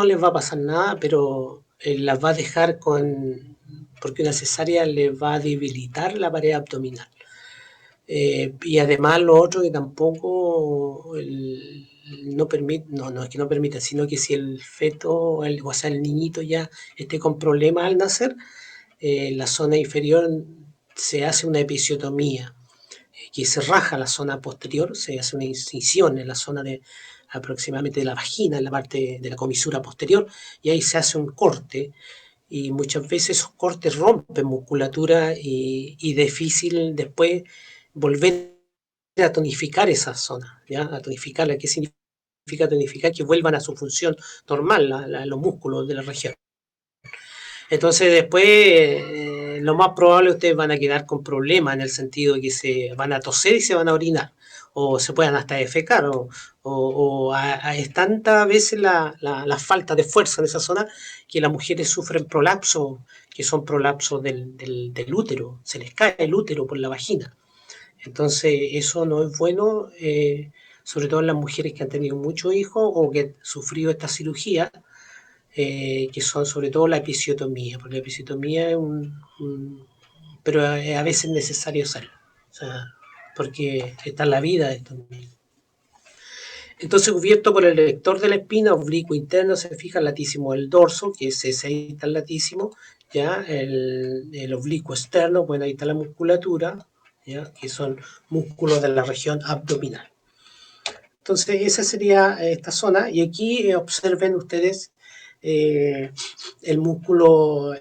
les va a pasar nada, pero las va a dejar porque una cesárea les va a debilitar la pared abdominal. Y además lo otro que tampoco no permite, no es que no permita, sino que si el feto, o sea, el niñito ya esté con problemas al nacer, la zona inferior se hace una episiotomía, que se raja la zona posterior, se hace una incisión en la zona de aproximadamente de la vagina, en la parte de la comisura posterior, y ahí se hace un corte, y muchas veces esos cortes rompen musculatura y es difícil después volver a tonificar esa zona, ¿ya? A tonificarla. ¿Qué significa tonificar? Que vuelvan a su función normal, los músculos de la región. Entonces después lo más probable ustedes van a quedar con problemas en el sentido de que se van a toser y se van a orinar o se puedan hasta defecar es tanta veces la falta de fuerza en esa zona que las mujeres sufren prolapsos, que son prolapsos del útero, se les cae el útero por la vagina. Entonces eso no es bueno, sobre todo en las mujeres que han tenido muchos hijos o que han sufrido esta cirugía, que son sobre todo la episiotomía, porque la episiotomía es pero a veces es necesario hacerlo, o sea, porque está en la vida de estos niños. Entonces, cubierto por el lector de la espina, oblicuo interno, se fija el latísimo del dorso, que es ese, ahí está el latísimo, ya, el oblicuo externo, bueno, ahí está la musculatura, ya, que son músculos de la región abdominal. Entonces, esa sería esta zona, y aquí observen ustedes el músculo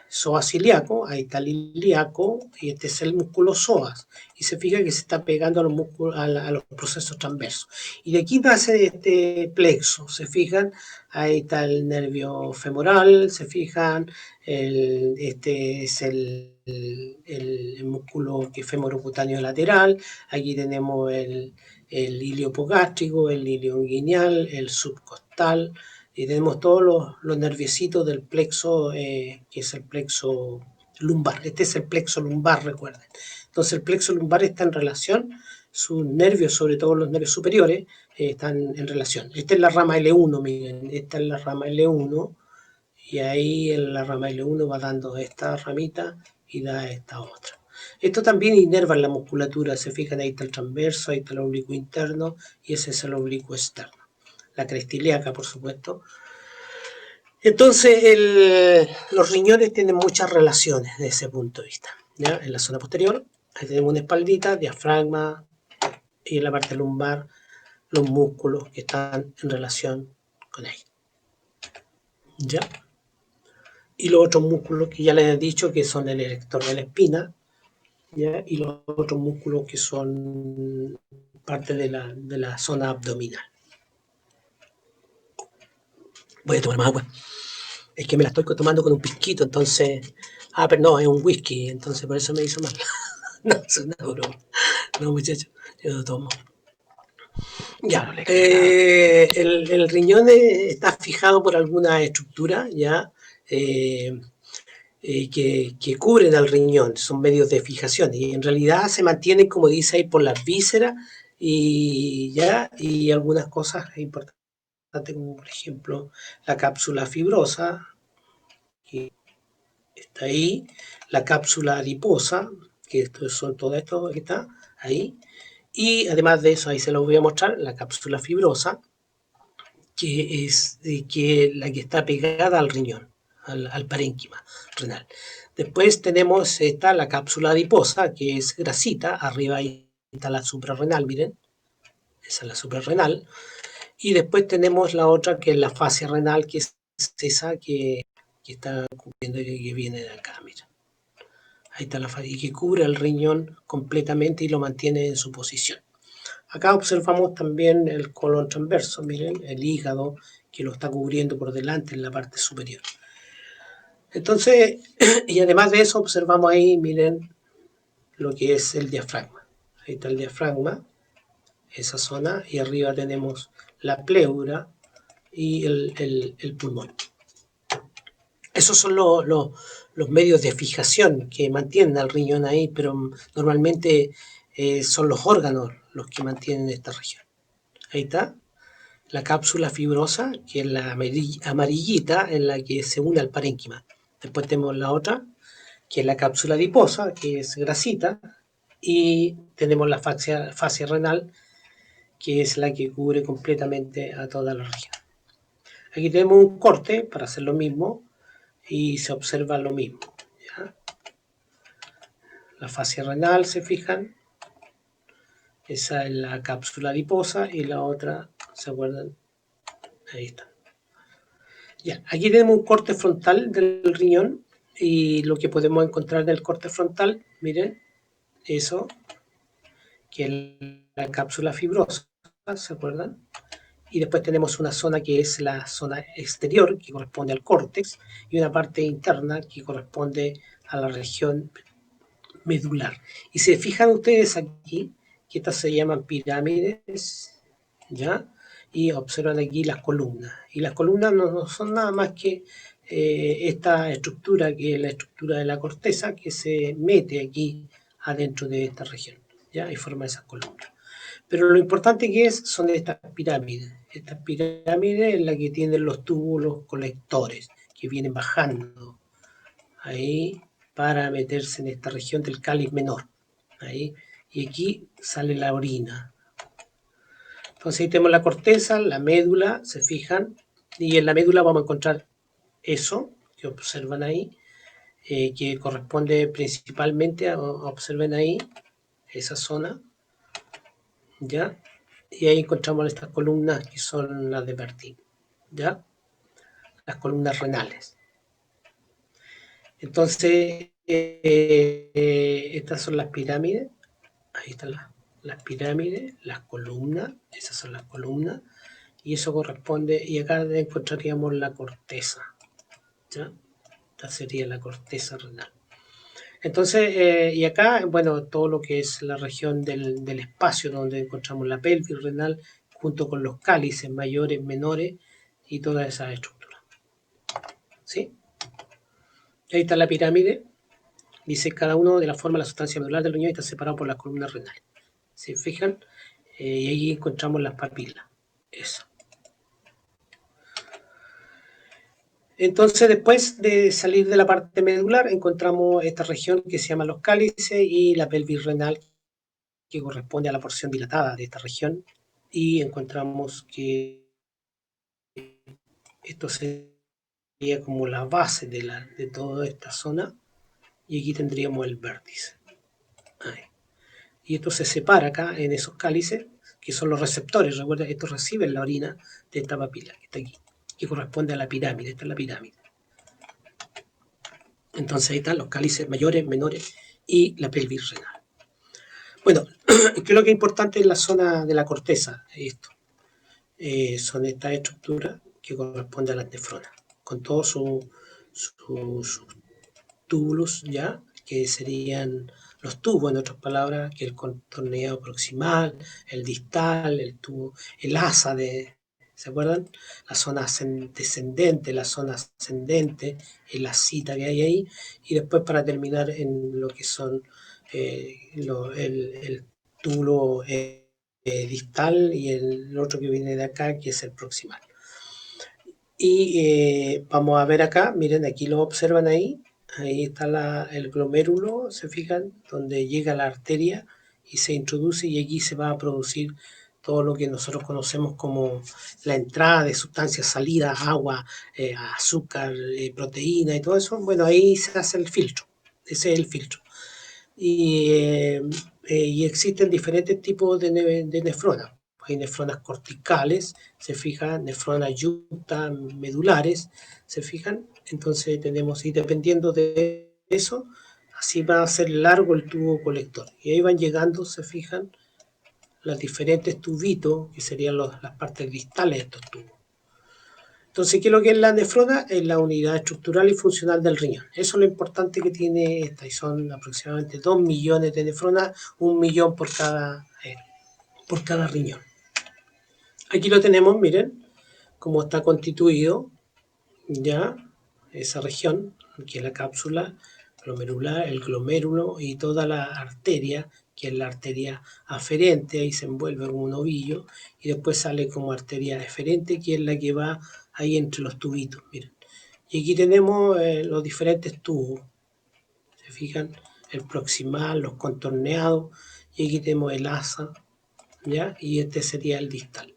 psoas ilíaco, ahí está el ilíaco, y este es el músculo psoas, y se fija que se está pegando a los músculos, a los procesos transversos. Y de aquí nace este plexo, se fijan, ahí está el nervio femoral, se fijan, este es el músculo que femoroputáneo lateral, aquí tenemos el iliopogástrico, el ilioinguinal, el subcostal, y tenemos todos los nerviecitos del plexo, que es el plexo lumbar. Este es el plexo lumbar, recuerden. Entonces el plexo lumbar está en relación, sus nervios, sobre todo los nervios superiores, están en relación. Esta es la rama L1, miren, esta es la rama L1, y ahí en la rama L1 va dando esta ramita y da esta otra. Esto también inerva en la musculatura, se fijan, ahí está el transverso, ahí está el oblicuo interno, y ese es el oblicuo externo. La cresta ilíaca, por supuesto. Entonces, los riñones tienen muchas relaciones desde ese punto de vista. ¿Ya? En la zona posterior, ahí tenemos una espaldita, diafragma, y en la parte lumbar, los músculos que están en relación con ahí. ¿Ya? Y los otros músculos que ya les he dicho que son el erector de la espina, ¿ya? Y los otros músculos que son parte de la zona abdominal. Voy a tomar más agua. Es que me la estoy tomando con un pisquito, entonces... Ah, pero no, es un whisky, entonces por eso me hizo mal. No, es una broma. No, muchachos, yo lo tomo. Ya, el riñón está fijado por alguna estructura, ya, que cubren al riñón, son medios de fijación, y en realidad se mantienen, como dice ahí, por las vísceras y algunas cosas importantes, como por ejemplo la cápsula fibrosa, que está ahí, la cápsula adiposa, que son todo esto que está ahí, y además de eso, ahí se los voy a mostrar, la cápsula fibrosa, que es la que está pegada al riñón, al parénquima renal. Después tenemos la cápsula adiposa, que es grasita, arriba ahí está la suprarrenal, miren, esa es la suprarrenal, y después tenemos la otra que es la fascia renal, que es esa que está cubriendo, que viene de acá, miren. Ahí está la fascia, y que cubre el riñón completamente y lo mantiene en su posición. Acá observamos también el colon transverso, miren, el hígado que lo está cubriendo por delante en la parte superior. Entonces, y además de eso observamos ahí, miren, lo que es el diafragma. Ahí está el diafragma, esa zona, y arriba tenemos la pleura y el pulmón. Esos son los medios de fijación que mantienen al riñón ahí, pero normalmente son los órganos los que mantienen esta región. Ahí está la cápsula fibrosa, que es la amarillita, en la que se une al parénquima. Después tenemos la otra, que es la cápsula adiposa, que es grasita, y tenemos la fascia renal, que es la que cubre completamente a toda la región. Aquí tenemos un corte para hacer lo mismo, y se observa lo mismo. ¿Ya? La fascia renal, se fijan, esa es la cápsula adiposa, y la otra, ¿se acuerdan? Ahí está. Ya, aquí tenemos un corte frontal del riñón, y lo que podemos encontrar en el corte frontal, miren, eso, que es la cápsula fibrosa, ¿se acuerdan? Y después tenemos una zona que es la zona exterior, que corresponde al córtex, y una parte interna que corresponde a la región medular. Y se fijan ustedes aquí, que estas se llaman pirámides, ¿ya? Y observan aquí las columnas. Y las columnas no son nada más que esta estructura, que es la estructura de la corteza, que se mete aquí adentro de esta región, ¿ya? Y forma esas columnas. Pero lo importante que son estas pirámides. Estas pirámides en las que tienen los túbulos colectores, que vienen bajando ahí para meterse en esta región del cáliz menor. Ahí. Y aquí sale la orina. Entonces ahí tenemos la corteza, la médula, se fijan, y en la médula vamos a encontrar eso que observan ahí, que corresponde principalmente, observen ahí, esa zona, ¿ya? Y ahí encontramos estas columnas que son las de Bertin, ¿ya? Las columnas renales. Entonces, estas son las pirámides, ahí están las pirámides, las columnas, esas son las columnas, y eso corresponde, y acá encontraríamos la corteza, ¿ya? Esta sería la corteza renal. Entonces, y acá, bueno, todo lo que es la región del espacio donde encontramos la pelvis renal, junto con los cálices mayores, menores, y todas esas estructuras. ¿Sí? Ahí está la pirámide. Dice cada uno de la forma de la sustancia medular del riñón y está separado por las columnas renales. ¿Se fijan? Y ahí encontramos las papilas. Eso. Entonces, después de salir de la parte medular, encontramos esta región que se llama los cálices y la pelvis renal, que corresponde a la porción dilatada de esta región. Y encontramos que esto sería sería como la base de toda esta zona, y aquí tendríamos el vértice. Ahí. Y esto se separa acá en esos cálices, que son los receptores. Recuerda que estos reciben la orina de esta papila, que está aquí, que corresponde a la pirámide. Esta es la pirámide. Entonces ahí están los cálices mayores, menores y la pelvis renal. Bueno, ¿qué es lo que es importante en la zona de la corteza? Esto. Son estas estructuras que corresponden a las nefronas, con todos sus túbulos, ¿ya? Que serían los tubos, en otras palabras, que el contorneado proximal, el distal, el tubo, el asa de, ¿se acuerdan? La zona descendente, la zona ascendente, el asita que hay ahí, y después para terminar en lo que son el túbulo distal y el otro que viene de acá, que es el proximal. Y vamos a ver acá, miren, aquí lo observan ahí está el glomérulo, se fijan, donde llega la arteria y se introduce, y aquí se va a producir todo lo que nosotros conocemos como la entrada de sustancias, salida, agua, azúcar, proteína y todo eso. Bueno, ahí se hace el filtro, ese es el filtro. Y existen diferentes tipos de nefronas. Hay nefronas corticales, se fijan, nefronas yucta, medulares, se fijan. Entonces tenemos, y dependiendo de eso, así va a ser largo el tubo colector. Y ahí van llegando, se fijan, los diferentes tubitos, que serían las partes distales de estos tubos. Entonces, ¿qué es lo que es la nefrona? Es la unidad estructural y funcional del riñón. Eso es lo importante que tiene esta, y son aproximadamente 2 millones de nefronas, 1 millón por cada riñón. Aquí lo tenemos, miren, cómo está constituido ya esa región, que es la cápsula glomerular, el glomérulo y toda la arteria, que es la arteria aferente, ahí se envuelve como un ovillo, y después sale como arteria eferente, que es la que va ahí entre los tubitos, miren. Y aquí tenemos los diferentes tubos, se fijan, el proximal, los contorneados, y aquí tenemos el asa, ¿ya? Y este sería el distal.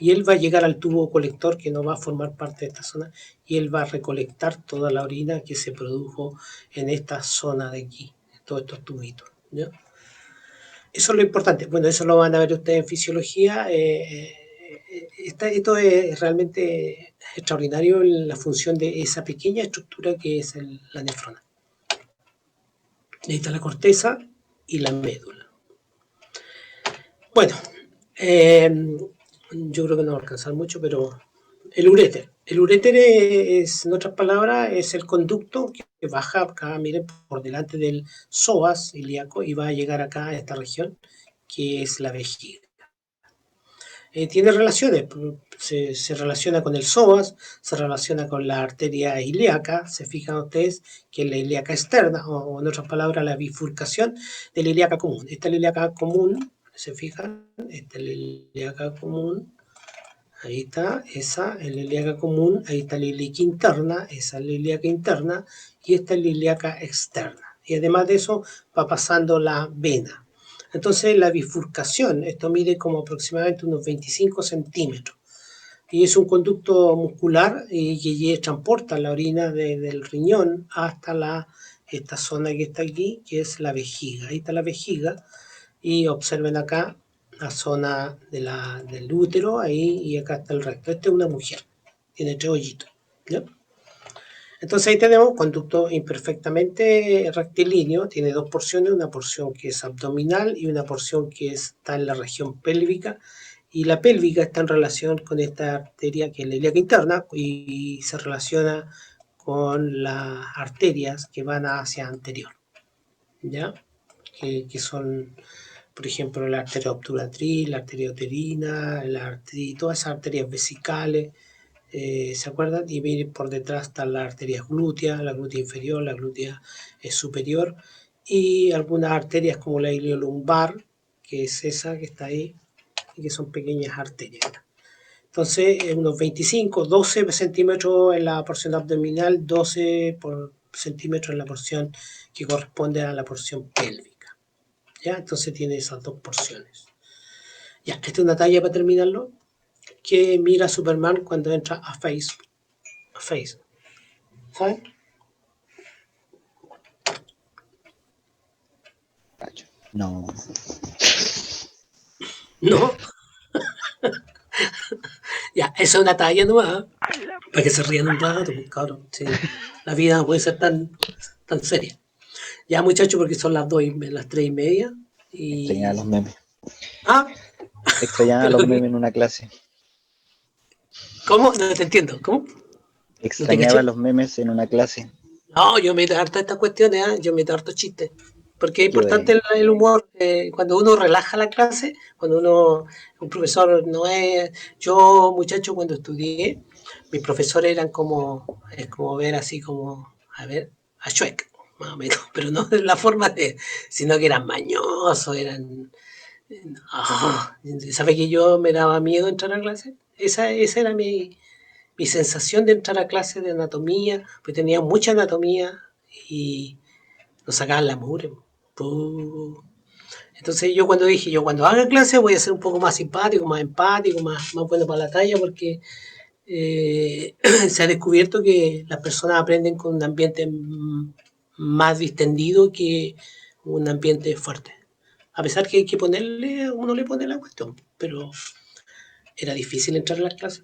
Y él va a llegar al tubo colector, que no va a formar parte de esta zona, y él va a recolectar toda la orina que se produjo en esta zona de aquí, en todos estos tubitos, ¿ya? Eso es lo importante. Bueno, eso lo van a ver ustedes en fisiología. Esto es realmente extraordinario, la función de esa pequeña estructura que es la nefrona. Ahí está la corteza y la médula. Bueno, yo creo que no va a alcanzar mucho, pero el uréter. El uréter es, en otras palabras, es el conducto que baja acá, miren, por delante del psoas ilíaco, y va a llegar acá a esta región, que es la vejiga. Tiene relaciones, se relaciona con el psoas, se relaciona con la arteria ilíaca, se fijan ustedes que es la ilíaca externa, o en otras palabras, la bifurcación de la ilíaca común. Esta es la ilíaca común, se fijan, esta es la ilíaca común, ahí está, esa es la ilíaca común, ahí está la ilíaca interna, esa es la ilíaca interna, y esta es la ilíaca externa. Y además de eso va pasando la vena. Entonces la bifurcación, esto mide como aproximadamente unos 25 centímetros. Y es un conducto muscular y que transporta la orina del riñón hasta esta zona que está aquí, que es la vejiga. Ahí está la vejiga, y observen acá la zona del útero, ahí, y acá está el recto. Esta es una mujer, tiene 3 hoyitos, ¿ya? Entonces ahí tenemos un conducto imperfectamente rectilíneo, tiene 2 porciones, una porción que es abdominal y una porción que está en la región pélvica, y la pélvica está en relación con esta arteria que es la ilíaca interna, y se relaciona con las arterias que van hacia anterior, ¿ya? Que son, por ejemplo, la arteria obturatriz, la arteria uterina, todas esas arterias vesicales, ¿se acuerdan? Y miren, por detrás están las arterias glúteas, la glútea inferior, la glútea superior, y algunas arterias como la iliolumbar, que es esa que está ahí, y que son pequeñas arterias. Entonces, unos 25, 12 centímetros en la porción abdominal, 12 centímetros en la porción que corresponde a la porción pélvica, ¿ya? Entonces tiene esas 2 porciones. Ya, esta es una talla para terminarlo, que mira a Superman cuando entra a Facebook. ¿sabes? No. No. Ya, eso es una talla nomás, ¿eh? Para que se rían un rato, pues, cabrón. Sí. La vida no puede ser tan seria. Ya, muchachos, porque son las 3:30. Extrañaba los memes. Ah, Extrañaba los memes en una clase. ¿cómo? No te entiendo. ¿Cómo? Extrañaba caché? los memes en una clase. No, yo meto harta estas cuestiones, ¿eh? Yo meto harto chistes. Porque es Qué importante bueno. el humor. Cuando uno relaja la clase, un profesor no es. Yo, muchacho, cuando estudié, mis profesores eran es como ver así como, a ver, a Shrek, más o menos, pero no de la forma sino que eran mañosos, ¿sabes que yo me daba miedo entrar a clase? Esa era mi sensación de entrar a clase de anatomía, pues tenía mucha anatomía y nos sacaban la mugre. Puh. Entonces yo cuando haga clase voy a ser un poco más simpático, más empático, más bueno para la talla, porque se ha descubierto que las personas aprenden con un ambiente más distendido que un ambiente fuerte. A pesar que hay que uno le pone la cuestión, pero era difícil entrar a las clases.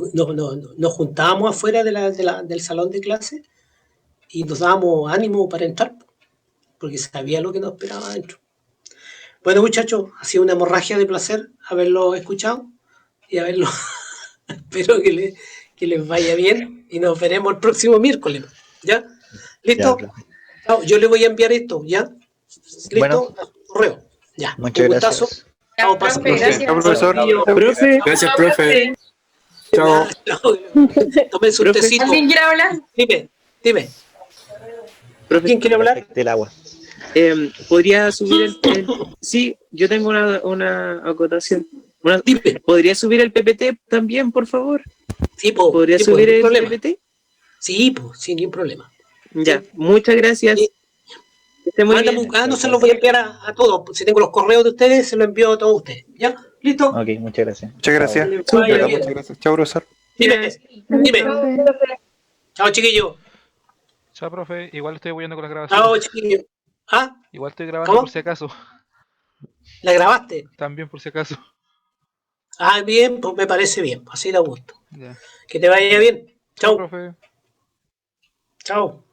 Nos juntábamos afuera del salón de clase y nos dábamos ánimo para entrar, porque sabía lo que nos esperaba adentro. Bueno, muchachos, ha sido una hemorragia de placer haberlo escuchado y haberlo. Espero que les vaya bien y nos veremos el próximo miércoles. ¿Ya? Ya, ¿Listo? profe. Chao, yo le voy a enviar esto, ¿ya? Bueno, ¿Listo? A su correo. Ya. muchas Un gustazo. gracias. Chao, pasen Chao, profesor. Profe, Gracias, profe. Chao. Tomen su Profe. tecito. ¿Alguien quiere hablar? Dime. profe, ¿Quién quiere hablar? Perfecto el agua. ¿podría subir Sí, yo tengo una acotación. Dime. ¿Podría subir el PPT también, por favor? Sí, po, ¿Podría sí, po, subir sin el problema. PPT? Sí, pues, sin ningún problema. Ya, muchas gracias. Sí. Que esté muy Mándame bien. no se los voy a enviar a todos. Si tengo los correos de ustedes, se los envío a todos ustedes. ¿Ya? ¿Listo? Ok, muchas gracias. Muchas gracias. Que les De vaya verdad, bien. muchas gracias. Chao, profesor. Dime. Chao, chiquillo. Chao, profe. Igual estoy apoyando con las grabaciones. Chao, chiquillo. ¿Ah? Igual estoy grabando ¿Cómo? por si acaso. ¿La grabaste? También por si acaso. Ah, bien, pues me parece bien. Así da gusto. Ya. Que te vaya bien. Chao, Chao. profe. Chao.